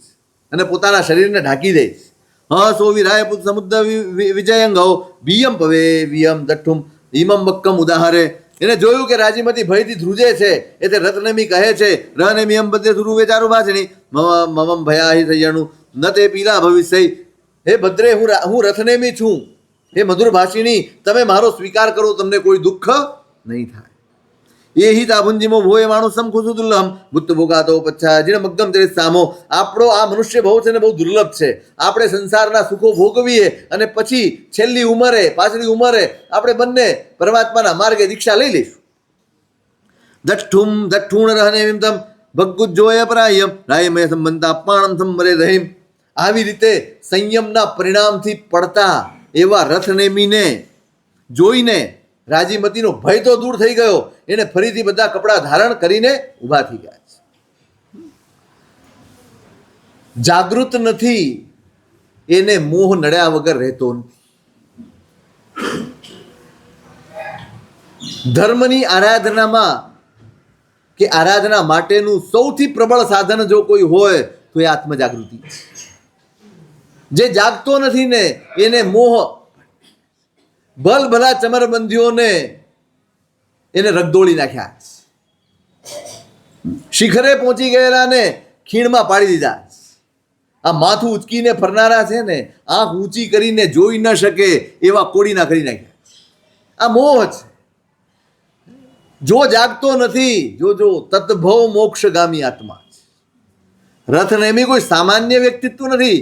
અને પોતાના શરીરને ઢાંકી દે. હસો વિરાય પુત સમુદ્ર વિજયંગો વિયમ પવે વિયમ દઠ્ઠુમ હિમમ વક્કમ ઉદાહરે. એને જોયું કે રાજીમતી ભયથી ધ્રુજે છે એટલે રથનેમી કહે છે રનેમી એમ બધે ધ્રુવે ચારુ ભાષણી મમમ ભયાહી સૈયણું ન તે પીલા ભવિષ્ય. હે ભદ્રે હું રથનેમી છું, હે મધુર ભાષિણી તમે મારો સ્વીકાર કરો, તમને કોઈ દુઃખ નહીં થાય. એ હિત આભુંજીમો ભોય માણું સમખુસુ દુર્લભમ બુદ્ધ ભોગાતો પચ્છા જીણ મગદમ તેરે સામો. આપણો આ મનુષ્ય ભાવ છે ને બહુ દુર્લભ છે. આપણે સંસારના સુખો ભોગવીએ અને પછી છેલ્લી ઉંમરે પાછલી ઉંમરે આપણે બંને પરમાત્માના માર્ગે દીક્ષા લઈ લઈશું. દઠ્ઠુમ દઠ્ઠુણ રહને વિમતમ ભગ્ગુજ્જોય પરાયમ રાયમય સંબંધતા અપાણમ સંબરે દહીમ. આવી રીતે સંયમના પરિણામથી પડતા એવા રથનેમીને જોઈને રાજીમતીનો ભય તો દૂર થઈ ગયો, એને ફરીથી બધા કપડાં ધારણ કરીને ઊભા થઈ ગયા છે. જાગૃત નથી એને મોહ નડ્યા વગર રહેતો નથી. ધર્મની આરાધનામાં કે આરાધના માટેનું સૌથી પ્રબળ સાધન જો કોઈ હોય તો એ આત્મજાગૃતિ. જે જાગતો નથી ને એને મોહ ભલભલા ચમરબંધીઓને એને રગદોળી નાખ્યા, શિખરે પહોંચી ગયેલા ને ખીણમાં પાડી દીધા. આ માથું ઉચકીને ફરનારા છે ને આંખ ઊંચી કરીને જોઈ ન શકે એવા કોડીના કરી નાખ્યા. આ મોહ છે. જો જાગતો નથી જો તત્ભવ મોક્ષગામી આત્મા. રથનેમી કોઈ સામાન્ય વ્યક્તિત્વ નથી.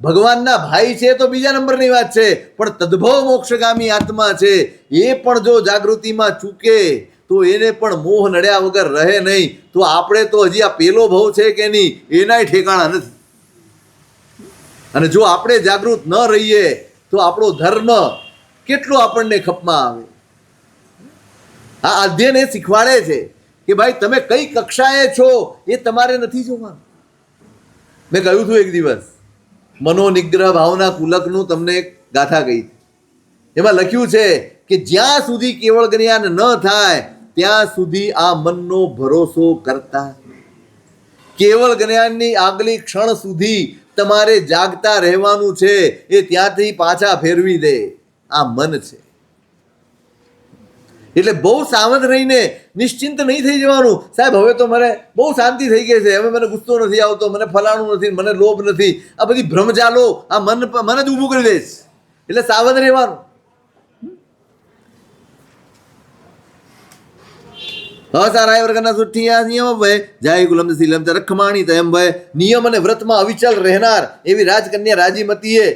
ભગવાનના ભાઈ છે તો બીજા નંબરની વાત છે, પણ તદ્ભવ મોક્ષગામી આત્મા છે એ પણ જો જાગૃતિમાં ચૂકે તો એને પણ મોહ નડ્યા વગર રહે નહીં. તો આપણે તો હજી આ પેલો ભવ છે કે નહીં એનાય ઠેકાણા નથી. અને જો આપણે જાગૃત ન રહીએ તો આપણો ધર્મ કેટલો આપણને ખપમાં આવે. આ અધ્યયન એ શીખવાડે છે કે ભાઈ તમે કઈ કક્ષાએ છો એ તમારે નથી જોવાનું. મેં કહ્યું હતું એક દિવસ મનોનિગ્રહ ભાવના કુલકનું તમને એક ગાથા કહી. એમાં લખ્યું છે કે જ્યાં સુધી કેવળ જ્ઞાન ન થાય ત્યાં સુધી આ મનનો ભરોસો કરતા. કેવળ જ્ઞાનની આગલી ક્ષણ સુધી તમારે જાગતા રહેવાનું છે. એ ત્યાંથી પાછા ફેરવી દે આ મન છે. એટલે બહુ સાવધ રહીને નિશ્ચિંત નહીં થઈ જવાનું. સાહેબ હવે તો મને બહુ શાંતિ થઈ ગઈ છે, હવે મને ગુસ્સો નથી આવતો, મને ફલાણું નથી, મને લોભ નથી, આ બધી ભ્રમજાલો આ મન જ ઊભું કરી દઈશ. એટલે સાવધ રહેવાનું. અસારાય વર્ગના સુઠિયા નિયમ ભય જાય ગુલમ શીલમ રખમાણી તયમ ભય. નિયમ અને વ્રતમાં અવિચલ રહેનાર એવી રાજકન્યા રાજીમતીએ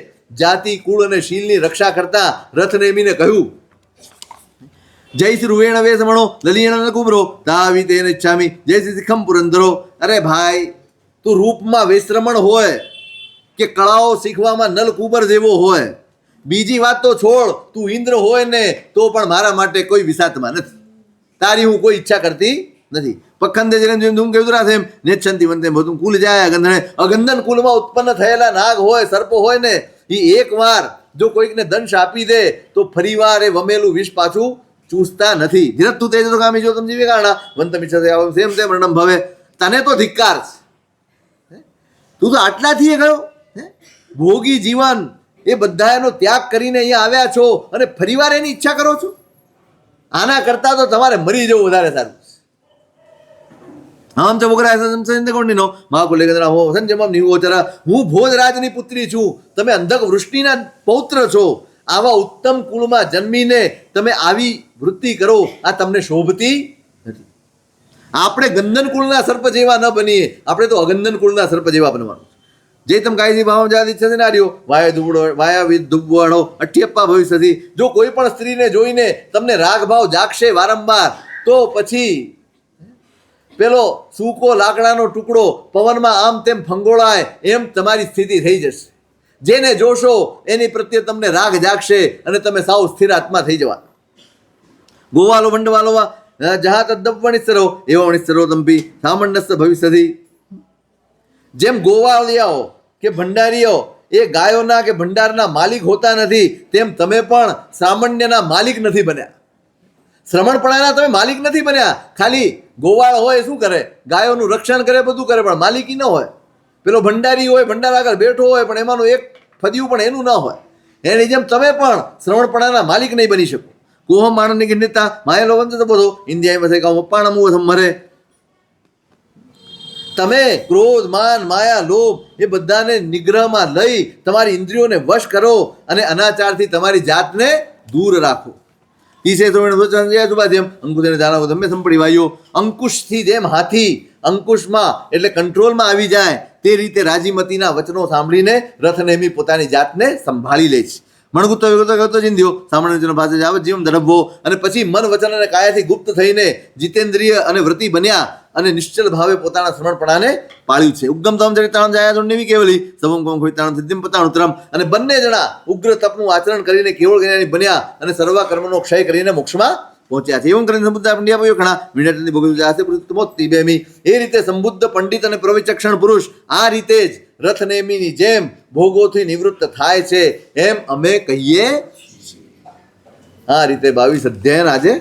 જાતિ કુળ અને શીલની રક્ષા કરતા રથનેમીને કહ્યું, જય શ્રી રૂવેણ વેસમણો લલિયણ કુબરો તાવી તેને ઈચ્છામી જય શ્રી શિખમ પુરંદરો. અરે ભાઈ તું રૂપમાં વેશ્રમણ હોય કે કળાઓ શીખવામાં નલ કુબર જેવો હોય, બીજી વાત તો છોડ, તું ઇન્દ્ર હોય ને તો પણ મારા માટે કોઈ વિસાતમાં નથી. તારી હું કોઈ ઈચ્છા કરતી નથી. પખંદે જઈને ધૂમ કેવદરા છે એમ નેચ્છંતી વંતે બધું કુલ જાય ગંધણે. અગંધન કુલમાં ઉત્પન્ન થયેલા નાગ હોય, સર્પ હોય ને એ એકવાર જો કોઈકને દંશ આપી દે તો ફરીવાર એ વમેલું વિષ પાછું ચૂસતા નથી. ધીરજ તું તેજ તો કામી જો તમે જીવે કારણા વંતમ ઈચ્છા સેમ તેમ રણમ ભવે. તને તો ધિક્કાર છે, તું તો આટલાથી ગયો ભોગી જીવન એ બધા એનો ત્યાગ કરીને અહીંયા આવ્યા છો અને ફરીવાર એની ઈચ્છા કરો છો. આના કરતા તો તમારે મરી જવું વધારે સારું. આમ તો બોકરાનો મહાકુલેન્દ્ર હો સંજમમ નિહોચરા. હું ભોજરાજની પુત્રી છું, તમે અંધક વૃષ્ટિના પૌત્ર છો. આવા ઉત્તમ કુળમાં જન્મીને તમે આવી વૃત્તિ કરો, આ તમને શોભતી નથી. આપણે ગંધન કુળના સર્પ જેવા ન બનીએ, આપણે તો અગંધન કુળના સર્પ જેવા બનવાનું. જે તમ કાયદી ભાવ જાતિ છે નાર્યો વાયા ધુબડો વાયા વિદ ધુબવાડો અઠ્યપ્પા ભવિષ્યથી. જો કોઈ પણ સ્ત્રીને જોઈને તમને રાગ ભાવ જાગશે વારંવાર તો પછી પેલો સૂકો લાકડાનો ટુકડો પવનમાં આમ તેમ ફંગોળાય એમ તમારી સ્થિતિ થઈ જશે. જેને જોશો એની પ્રત્યે તમને રાગ જાગશે અને તમે સાવ સ્થિર આત્મા થઈ જવા. ગોવાલો ભંડવાલો જહા તદ્દવણિસ્તરો એવો વણિસ્તરો તંપી સામંડસ્ય ભવિષ્યથી. જેમ ગોવાળિયાઓ કે ભંડારીઓ એ ગાયોના કે ભંડારના માલિક હોતા નથી, તેમ તમે પણ સામાન્યના માલિક નથી બન્યા. શ્રમણપણાના તમે માલિક નથી બન્યા. ખાલી ગોવાળ હોય શું કરે, ગાયોનું રક્ષણ કરે, બધું કરે, પણ માલિકી ન હોય. પેલો ભંડારી હોય, ભંડાર આગળ બેઠો હોય, પણ એમાંનું એક ફદિયું પણ એનું ન હોય. એની જેમ તમે પણ શ્રવણપણાના માલિક નહીં બની શકો. કોહમ માણસની ગિન્નતા માયેલો વંશ બધો ઇન્ડિયા વસે કામ અપ્પાણમું મરે. તમે ક્રોધ માન માયા લોભ એ બધાને નિગ્રહમાં લઈ તમારી ઇન્દ્રિયોને વશ કરો અને અનાચારથી તમારી જાતને દૂર રાખો. ઈસે જેમ અંકુશને જાણો તમે સંપડી વાયો. અંકુશથી જેમ હાથી અંકુશમાં એટલે કંટ્રોલમાં આવી જાય તે રીતે રાજીમતીના વચનો સાંભળીને રથનેમી પોતાની જાતને સંભાળી લે છે. મણગુપ્ત વિગતો ચિંધ્યો સામાન્ય પાસે જાવ જીવન ધડબવો અને પછી મન વચન અને કાયાથી ગુપ્ત થઈને જીતેન્દ્રિય અને વ્રતિ બન્યા અને નિશ્ચલ ભાવે પોતાના સમર્પણાને પાળ્યું છે. ઉદ્ગમ તમ ચરિતાણ જાયા જોડનેવી કેવલી સવમ કોમ ખોઈતાણ સિદ્ધિમ પતાણુતરમ. અને બંને જણા ઉગ્ર તપનું આચરણ કરીને કેવળ જ્ઞાની બન્યા અને સર્વ કર્મનો ક્ષય કરીને મોક્ષમાં પહોંચ્યા છે. એવું કરીને સંબુદ્ધ પંડ્યા પયો ઘણા વિનયની ભોગવી બેમી. એ રીતે સંબુદ્ધ પંડિત અને પ્રવિચક્ષણ પુરુષ આ રીતે જ રથનેમીની જેમ ભોગોથી નિવૃત્ત થાય છે એમ અમે કહીએ. આ રીતે 22 અધ્યાયન આજે